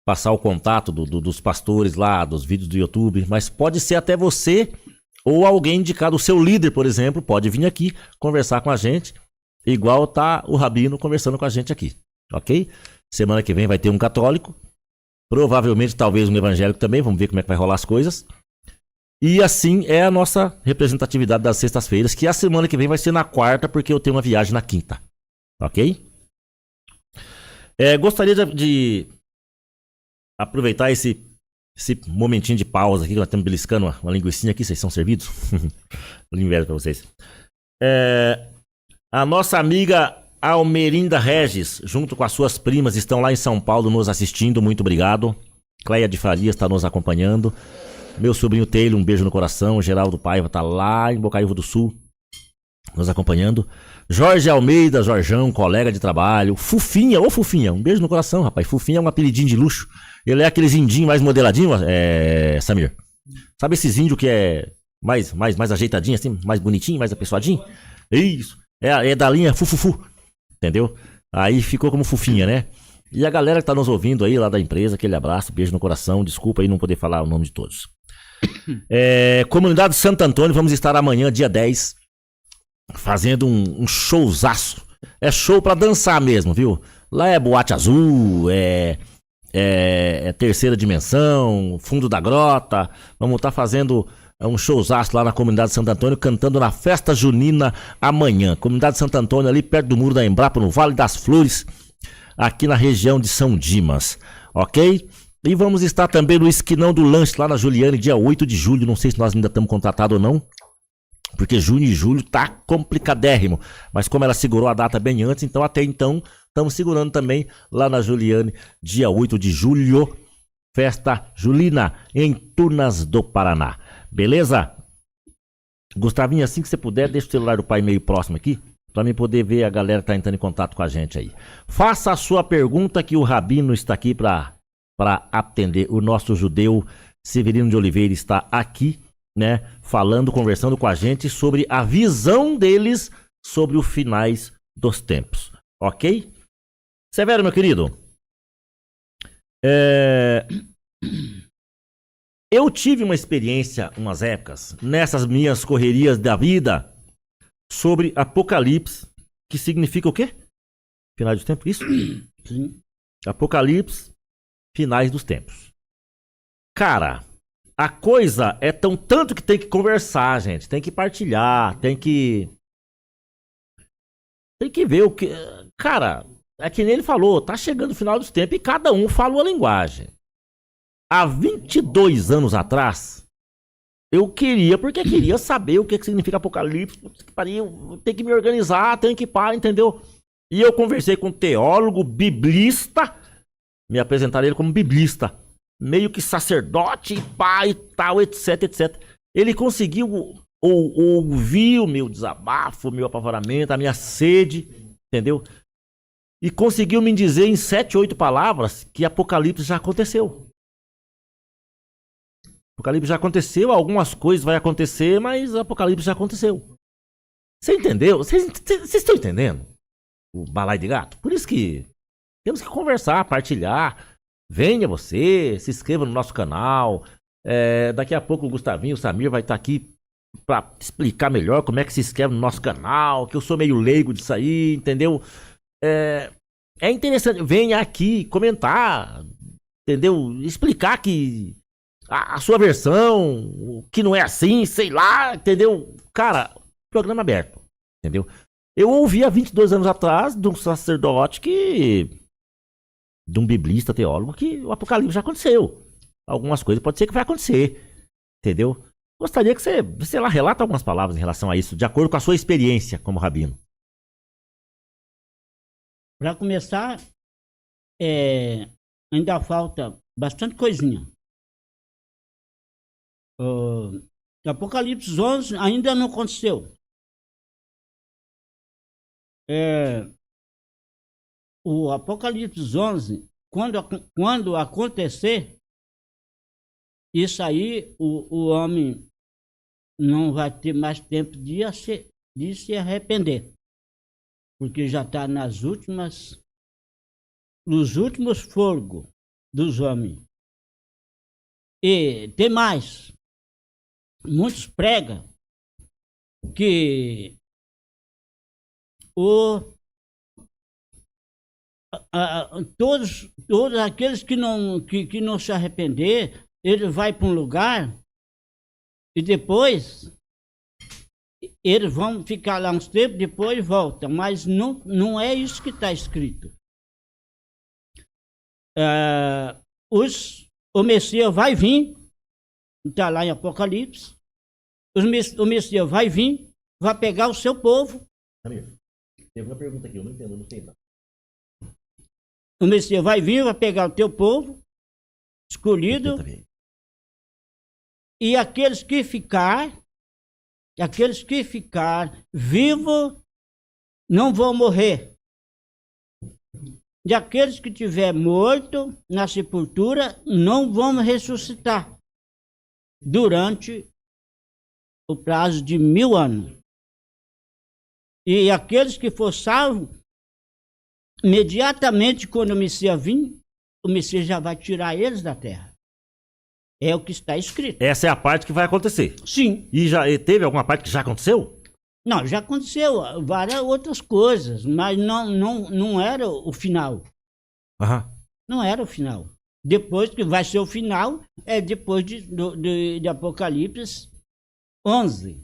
passar o contato dos pastores lá, dos vídeos do YouTube, mas pode ser até você ou alguém indicado, o seu líder, por exemplo, pode vir aqui conversar com a gente, igual tá o Rabino conversando com a gente aqui, ok? Semana que vem vai ter um católico, provavelmente talvez um evangélico também, vamos ver como é que vai rolar as coisas. E assim é a nossa representatividade das sextas-feiras, que a semana que vem vai ser na quarta, porque eu tenho uma viagem na quinta, ok? Gostaria de aproveitar esse momentinho de pausa aqui, que nós estamos beliscando uma linguicinha aqui, vocês são servidos? Inveja pra vocês. A nossa amiga Almerinda Regis, junto com as suas primas, estão lá em São Paulo nos assistindo, muito obrigado. Cleia de Farias está nos acompanhando. Meu sobrinho Taylor, um beijo no coração. Geraldo Paiva tá lá em Bocaiúva do Sul, nos acompanhando. Jorge Almeida, Jorjão, colega de trabalho. Fufinha, ô Fufinha, um beijo no coração, rapaz. Fufinha é um apelidinho de luxo. Ele é aqueles indinhos mais modeladinho, Samir. Sabe esses índios que é mais ajeitadinho, assim, mais bonitinho, mais apessoadinho? Isso, é da linha Fufufu, entendeu? Aí ficou como Fufinha, né? E a galera que tá nos ouvindo aí, lá da empresa, aquele abraço, beijo no coração. Desculpa aí não poder falar o nome de todos. Comunidade Santo Antônio, vamos estar amanhã, dia 10, fazendo um showzaço. É show pra dançar mesmo, viu? Lá é boate azul, terceira dimensão, fundo da grota. Vamos estar fazendo um showzaço lá na Comunidade Santo Antônio, cantando na festa junina amanhã. Comunidade Santo Antônio, ali perto do muro da Embrapa, no Vale das Flores, aqui na região de São Dimas, ok? E vamos estar também no Esquinão do Lanche, lá na Juliane, dia 8 de julho. Não sei se nós ainda estamos contratados ou não, porque junho e julho tá complicadérrimo. Mas como ela segurou a data bem antes, então até então estamos segurando também lá na Juliane, dia 8 de julho. Festa Julina, em Turnas do Paraná. Beleza? Gustavinho, assim que você puder, deixa o celular do pai meio próximo aqui, para mim poder ver a galera que tá entrando em contato com a gente aí. Faça a sua pergunta que o Rabino está aqui para atender. O nosso judeu Severino de Oliveira está aqui, né, falando, conversando com a gente sobre a visão deles sobre os finais dos tempos, ok? Severo, meu querido, eu tive uma experiência, umas épocas, nessas minhas correrias da vida, sobre Apocalipse, que significa o quê? Finais dos tempos, isso? Sim. Apocalipse, finais dos tempos. Cara, a coisa é tanto que tem que conversar, gente. Tem que partilhar, tem que Tem que ver o que... Cara, é que nem ele falou, tá chegando o final dos tempos e cada um fala uma linguagem. Há 22 anos atrás, eu queria, porque queria saber o que significa Apocalipse. Tem que me organizar, tem que parar, entendeu? E eu conversei com um teólogo, biblista, me apresentaram ele como biblista, meio que sacerdote, pai e tal, etc, etc. Ele conseguiu ouvir o meu desabafo, o meu apavoramento, a minha sede, entendeu? E conseguiu me dizer em 7, 8 palavras que Apocalipse já aconteceu. Apocalipse já aconteceu, algumas coisas vai acontecer, mas Apocalipse já aconteceu. Você entendeu? Vocês estão entendendo? O balaio de gato? Por isso que temos que conversar, partilhar. Venha você, se inscreva no nosso canal. Daqui a pouco o Gustavinho, o Samir vai estar aqui para explicar melhor como é que se inscreve no nosso canal, que eu sou meio leigo disso aí, entendeu? É interessante, venha aqui comentar, entendeu? Explicar que a sua versão, que não é assim, sei lá, entendeu? Cara, programa aberto, entendeu? Eu ouvi há 22 anos atrás de um sacerdote de um biblista, teólogo, que o Apocalipse já aconteceu. Algumas coisas pode ser que vai acontecer, entendeu? Gostaria que você, sei lá, relata algumas palavras em relação a isso, de acordo com a sua experiência como rabino. Para começar, ainda falta bastante coisinha. Apocalipse 11 ainda não aconteceu. O Apocalipse 11, quando acontecer, isso aí o homem não vai ter mais tempo de se arrepender. Porque já está nos últimos fôlegos dos homens. E tem mais. Muitos pregam que todos aqueles que não se arrepender, ele vai para um lugar e depois eles vão ficar lá uns tempos, depois voltam. Mas não é isso que está escrito. O Messias vai vir, está lá em Apocalipse. O Messias vai vir, vai pegar o seu povo. Tem uma pergunta aqui, eu não entendo, não sei não. O Messias vai vir, vai pegar o teu povo, escolhido, e aqueles que ficar vivos não vão morrer. E aqueles que tiver morto na sepultura não vão ressuscitar durante o prazo de 1000 anos. E aqueles que for salvo, imediatamente quando o Messias vir, o Messias já vai tirar eles da terra. É o que está escrito. Essa é a parte que vai acontecer. Sim. E teve alguma parte que já aconteceu? Não, já aconteceu várias outras coisas, mas não era o final. Não era o final. Depois que vai ser o final, é depois de Apocalipse 11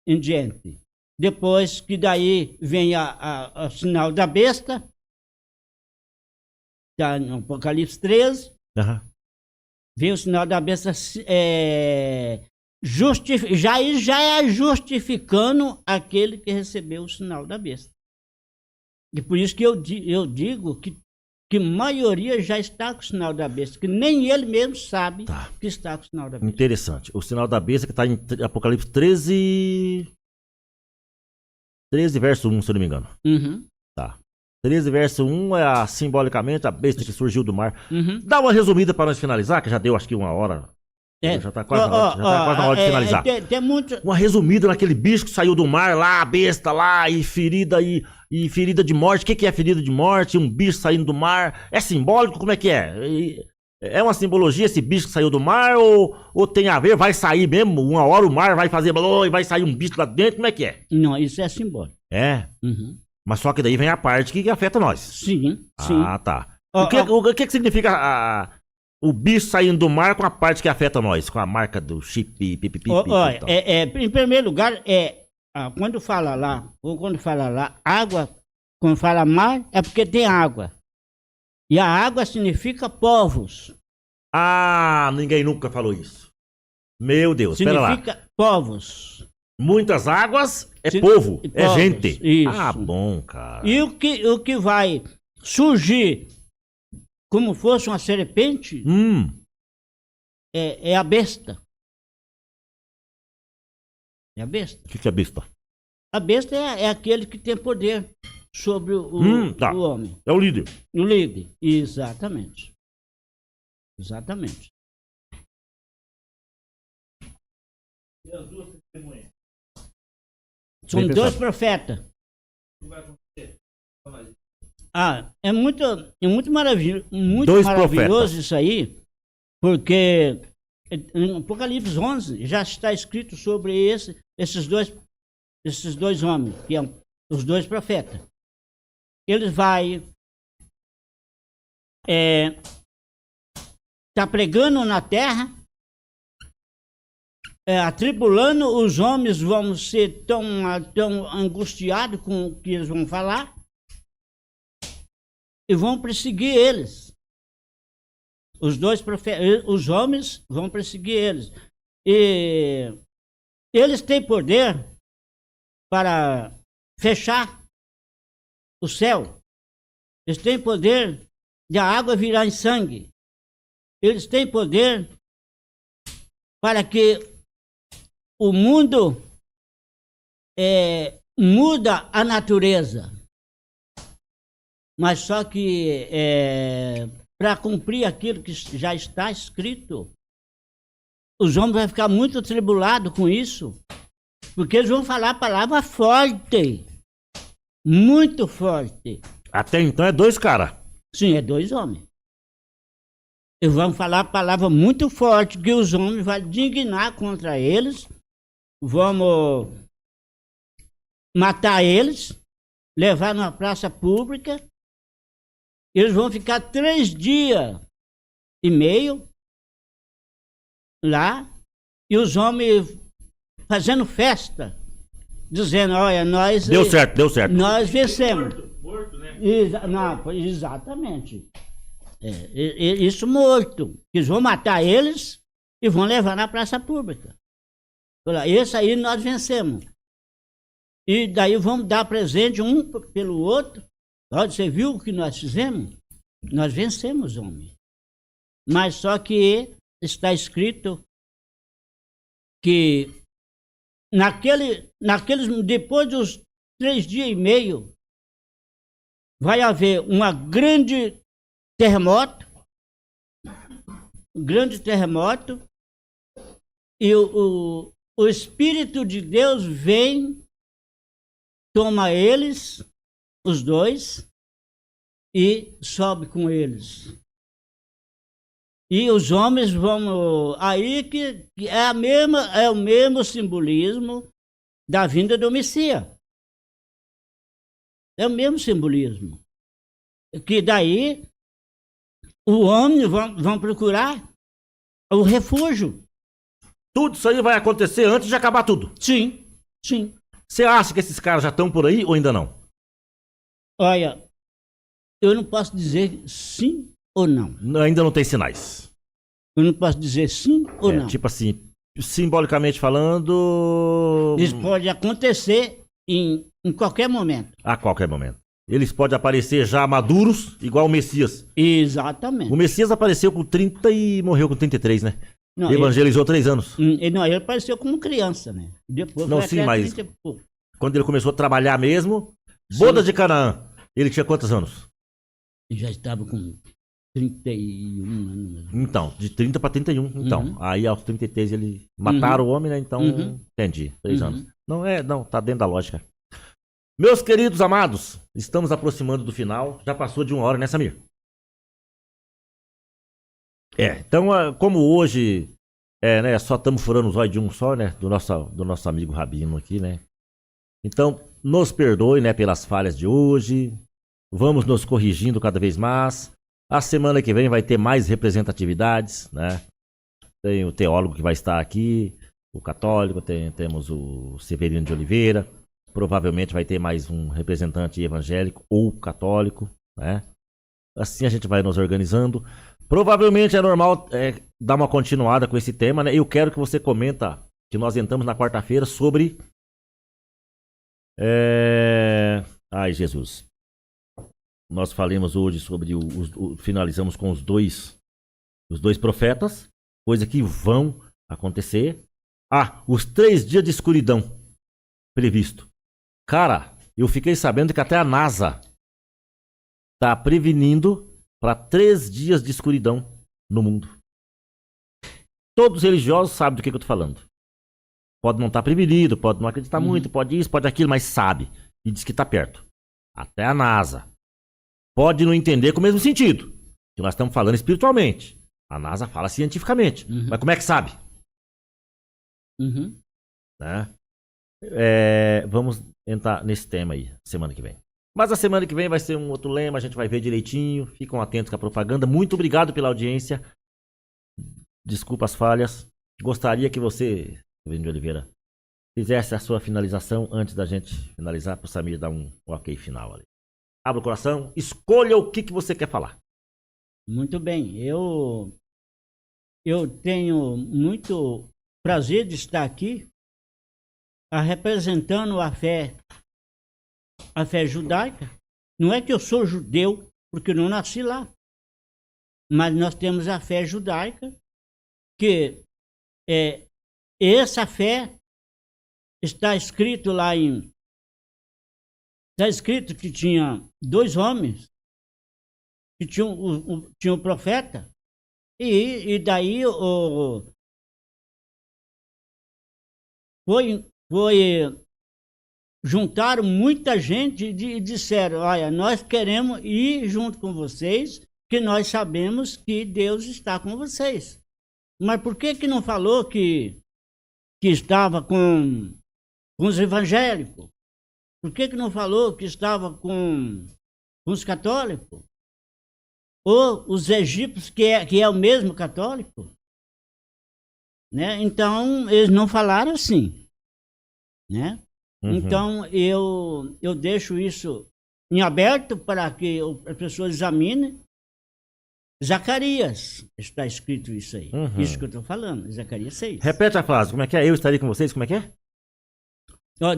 em diante. Depois que daí vem o sinal da besta, está no Apocalipse 13, vem o sinal da besta, já é justificando aquele que recebeu o sinal da besta. E por isso que eu digo que a maioria já está com o sinal da besta, que nem ele mesmo sabe que está com o sinal da besta. Interessante. O sinal da besta que está em Apocalipse 13, verso 1, se eu não me engano. Tá. 13, verso 1 é simbolicamente a besta que surgiu do mar. Dá uma resumida para nós finalizar, que já deu acho que 1 hora. Já tá quase na hora de finalizar. Tem muito... Uma resumida naquele bicho que saiu do mar lá, a besta lá, e ferida ferida de morte. O que é ferida de morte? Um bicho saindo do mar. É simbólico? Como é que é? É uma simbologia esse bicho que saiu do mar? Ou tem a ver? Vai sair mesmo? Uma hora o mar vai fazer e vai sair um bicho lá dentro? Como é que é? Não, isso é simbólico. É? Mas só que daí vem a parte que afeta nós. Sim. Ah, tá. O que significa o bicho saindo do mar com a parte que afeta nós? Com a marca do chip, pipipi. Em primeiro lugar, quando fala lá, ou quando fala lá, água, quando fala mar, é porque tem água. E a água significa povos. Ah, ninguém nunca falou isso. Meu Deus, espera lá. Significa povos. Muitas águas é povo, é povos, gente. isso. Ah, bom, cara. E o que vai surgir como fosse uma serpente é a besta. É a besta. O que é besta? A besta é aquele que tem poder sobre o Tá. homem. É o líder. O líder. Exatamente. Exatamente. São Bem dois pensado. profetas. É muito maravilhoso, Dois maravilhoso profetas. isso aí, porque em Apocalipse 11 já está escrito sobre esses dois homens, que são os dois profetas. Eles vai tá pregando na terra, atribulando, os homens vão ser tão angustiados com o que eles vão falar e vão perseguir eles. Os dois profetas, os homens vão perseguir eles. E eles têm poder para fechar o céu. Eles têm poder de a água virar em sangue. Eles têm poder para que o mundo muda a natureza. Mas só que para cumprir aquilo que já está escrito, os homens vão ficar muito atribulados com isso, porque eles vão falar palavra forte, muito forte. Até então é dois caras. Sim, é dois homens. Eles vão falar palavra muito forte, que os homens vão indignar contra eles, vamos matar eles, levar numa praça pública. Eles vão ficar 3 dias e meio lá, e os homens fazendo festa, dizendo, olha, nós... Deu certo, deu certo. Nós vencemos. Morto, né? Exatamente. Isso morto. Eles vão matar eles e vão levar na praça pública. Esse aí nós vencemos. E daí vamos dar presente um pelo outro. Olha, você viu o que nós fizemos? Nós vencemos, homem. Mas só que está escrito que depois dos 3 dias e meio, vai haver uma grande terremoto, e o Espírito de Deus vem, toma eles, os dois, e sobe com eles. E os homens vão... Aí que é o mesmo simbolismo da vinda do Messias. É o mesmo simbolismo. Que daí o homem vão procurar o refúgio. Tudo isso aí vai acontecer antes de acabar tudo. Sim, sim. Você acha que esses caras já estão por aí ou ainda não? Olha, eu não posso dizer sim ou não. Ainda não tem sinais. Eu não posso dizer sim ou não. Tipo assim, simbolicamente falando... Isso pode acontecer em qualquer momento. A qualquer momento. Eles podem aparecer já maduros, igual o Messias. Exatamente. O Messias apareceu com 30 e morreu com 33, né? Não, Evangelizou 3 anos. ele apareceu como criança, né? Depois Não, foi sim, até mas 30 e pouco. quando ele começou a trabalhar mesmo, Sim. boda de Canaã, ele tinha quantos anos? Ele já estava com 31 anos. Então, de 30 para 31. Então, Uhum. aí aos 33 ele mataram o homem, né? Então, Uhum. entendi. 3 Uhum. anos. Não, tá dentro da lógica. Meus queridos amados, estamos aproximando do final. Já passou de 1 hora, né, Samir? Então, como hoje, né, só estamos furando os olhos de um só, né? Do nosso amigo Rabino aqui, né? Então, nos perdoe, né, pelas falhas de hoje. Vamos nos corrigindo cada vez mais. A semana que vem vai ter mais representatividades, né? Tem o teólogo que vai estar aqui. o católico, temos o Severino de Oliveira. Provavelmente vai ter mais um representante evangélico ou católico, né? Assim a gente vai nos organizando. Provavelmente é normal dar uma continuada com esse tema, né? Eu quero que você comenta que nós entramos na quarta-feira sobre... Ai, Jesus. Nós falamos hoje sobre finalizamos com os dois profetas, coisa que vão acontecer. Os 3 dias de escuridão previsto. Cara, eu fiquei sabendo que até a NASA tá prevenindo para 3 dias de escuridão no mundo. Todos os religiosos sabem do que eu tô falando. Pode não estar prevenido, pode não acreditar muito, pode isso, pode aquilo, mas sabe. E diz que tá perto. Até a NASA. Pode não entender com o mesmo sentido. Que nós estamos falando espiritualmente. A NASA fala cientificamente. Mas como é que sabe? Né? Vamos entrar nesse tema aí, semana que vem. Mas a semana que vem vai ser um outro lema, a gente vai ver direitinho. Ficam atentos com a propaganda. Muito obrigado pela audiência. Desculpa as falhas. Gostaria que você, Severino de Oliveira, fizesse a sua finalização antes da gente finalizar, para o Samir dar um ok final ali. Abra o coração, escolha o que você quer falar. Muito bem, eu tenho muito prazer de estar aqui representando a fé judaica. Não é que eu sou judeu, porque eu não nasci lá, mas nós temos a fé judaica, que essa fé está escrito lá está escrito que tinha 2 homens que tinham o profeta, e daí juntaram muita gente e disseram: olha, nós queremos ir junto com vocês, que nós sabemos que Deus está com vocês. Mas por que não falou que estava com os evangélicos? Por que não falou que estava com os católicos? Ou os egípcios, que é o mesmo católico? Né? Então, eles não falaram assim. Né? Então, eu deixo isso em aberto para que as pessoas examinem. Zacarias, está escrito isso aí. Isso que eu estou falando, Zacarias 6. Repete a frase, como é que é? Eu estarei com vocês, como é que é?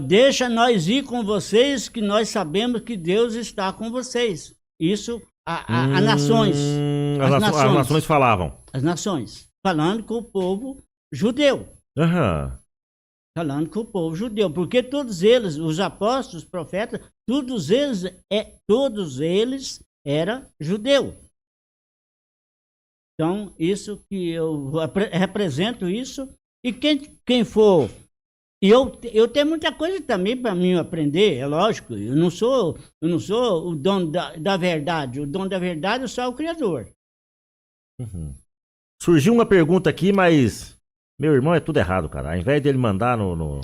Deixa nós ir com vocês, que nós sabemos que Deus está com vocês. Isso, as nações. As nações falavam. As nações, falando com o povo judeu. Falando com o povo judeu, porque todos eles, os apóstolos, os profetas, todos eles eram judeus. Então, isso que eu represento isso, e quem for... Eu tenho muita coisa também para mim aprender, é lógico. Eu não sou o dono da verdade. O dono da verdade é só o Criador. Surgiu uma pergunta aqui, mas meu irmão é tudo errado, cara. Ao invés dele mandar no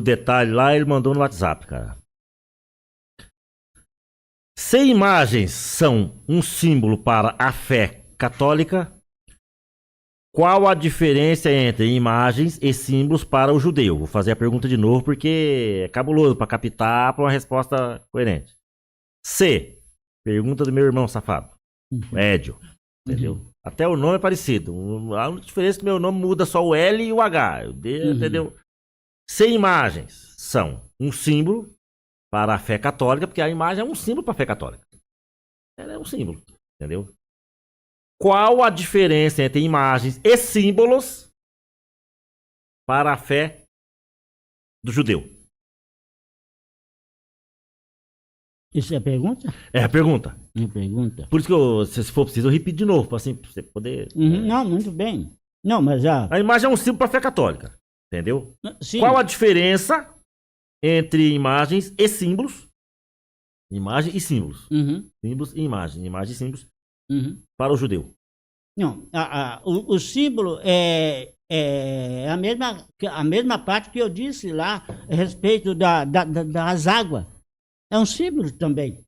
detalhe lá, ele mandou no WhatsApp, cara. Se imagens são um símbolo para a fé católica, qual a diferença entre imagens e símbolos para o judeu? Vou fazer a pergunta de novo porque é cabuloso para captar para uma resposta coerente. C. Pergunta do meu irmão safado. Édio. Entendeu? Até o nome é parecido. A única diferença é que meu nome muda só o L e o H. Entendeu? Se imagens são um símbolo para a fé católica, porque a imagem é um símbolo para a fé católica. Ela é um símbolo. Entendeu? Qual a diferença entre imagens e símbolos para a fé do judeu? Isso é a pergunta? É a pergunta. É a pergunta. Por isso que se for preciso, eu repito de novo, para assim, você poder... Não, muito bem. Não, mas a imagem é um símbolo para a fé católica. Entendeu? Sim. Qual a diferença entre imagens e símbolos? Imagem e símbolos. Símbolos e imagem. Imagem e símbolos para o judeu. Não, o símbolo é a mesma parte que eu disse lá a respeito das águas. É um símbolo também.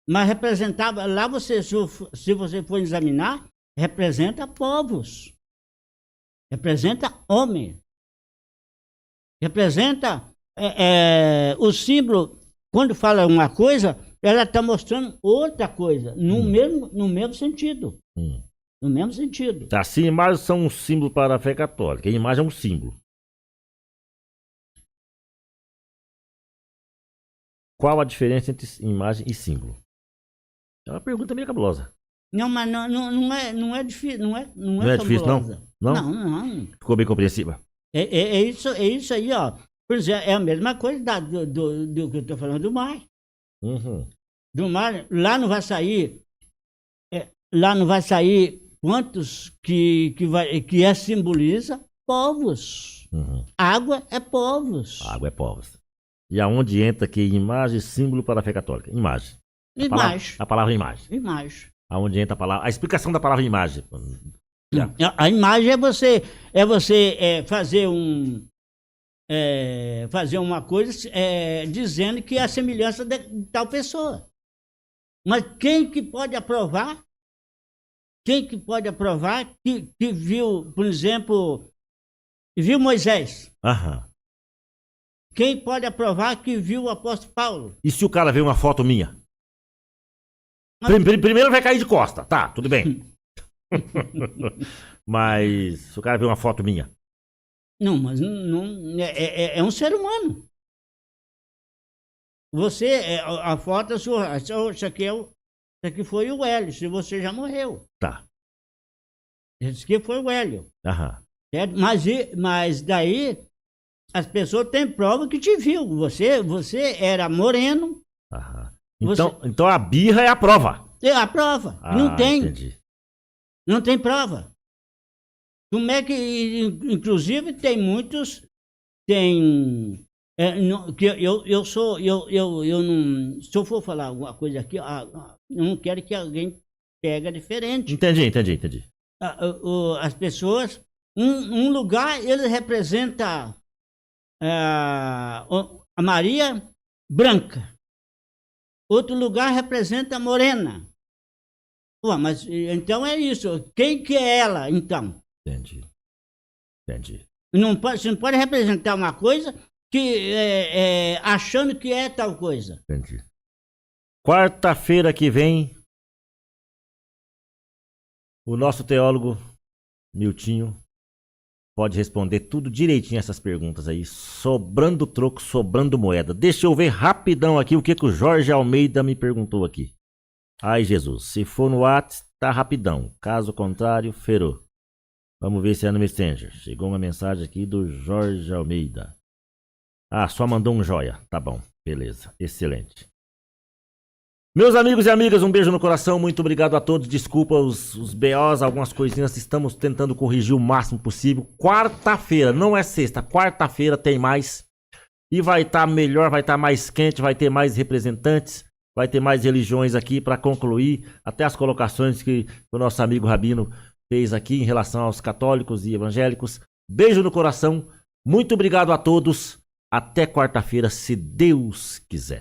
Mas representava, lá se você for examinar, representa povos. Representa homem. Representa o símbolo, quando fala uma coisa, ela está mostrando outra coisa, no mesmo sentido. No mesmo sentido. Tá, se imagens são um símbolo para a fé católica, a imagem é um símbolo. Qual a diferença entre imagem e símbolo? É uma pergunta meio cabulosa. Não, mas não é difícil, não é difícil, não? Não? Não. Ficou bem compreensível. É isso aí, ó. Por exemplo, é a mesma coisa do que eu estou falando do mar. Do mar, lá não vai sair quantos que simboliza povos. Água é povos. Água é povos. E aonde entra aqui imagem, símbolo para a fé católica? Imagem. Imagem. A palavra imagem. Imagem. Aonde entra a palavra, a explicação da palavra imagem. A imagem é você fazer uma coisa dizendo que é a semelhança de tal pessoa. Mas quem que pode aprovar? Quem que pode aprovar que viu, por exemplo, viu Moisés? Quem pode aprovar que viu o apóstolo Paulo? E se o cara vê uma foto minha? Primeiro vai cair de costa, tá, tudo bem. Mas se o cara vê uma foto minha? Não, mas não é um ser humano. Você, a foto sua, isso aqui foi o Hélio, se você já morreu. Tá. Esse aqui foi o Hélio. Mas daí as pessoas têm prova que te viu. Você era moreno. Então a birra é a prova. É a prova. Não tem. Entendi. Não tem prova. Como é que, inclusive, tem muitos, que eu não, se eu for falar alguma coisa aqui, eu não quero que alguém pegue diferente. Entendi. As pessoas, um lugar ele representa a Maria branca, outro lugar representa a morena. Mas então é isso. Quem que é ela, então? Entendi. Você não pode representar uma coisa que achando que é tal coisa. Entendi. Quarta-feira que vem, o nosso teólogo Miltinho pode responder tudo direitinho essas perguntas aí, sobrando troco, sobrando moeda. Deixa eu ver rapidão aqui o que o Jorge Almeida me perguntou aqui. Ai, Jesus, se for no WhatsApp, tá rapidão. Caso contrário, ferrou. Vamos ver se é no Messenger. Chegou uma mensagem aqui do Jorge Almeida. Só mandou um joia. Tá bom, beleza, excelente. Meus amigos e amigas, um beijo no coração. Muito obrigado a todos. Desculpa os BOs, algumas coisinhas. Estamos tentando corrigir o máximo possível. Quarta-feira, não é sexta. Quarta-feira tem mais. E vai estar melhor, vai estar mais quente, vai ter mais representantes. Vai ter mais religiões aqui para concluir até as colocações que o nosso amigo Rabino fez aqui em relação aos católicos e evangélicos. Beijo no coração. Muito obrigado a todos. Até quarta-feira, se Deus quiser.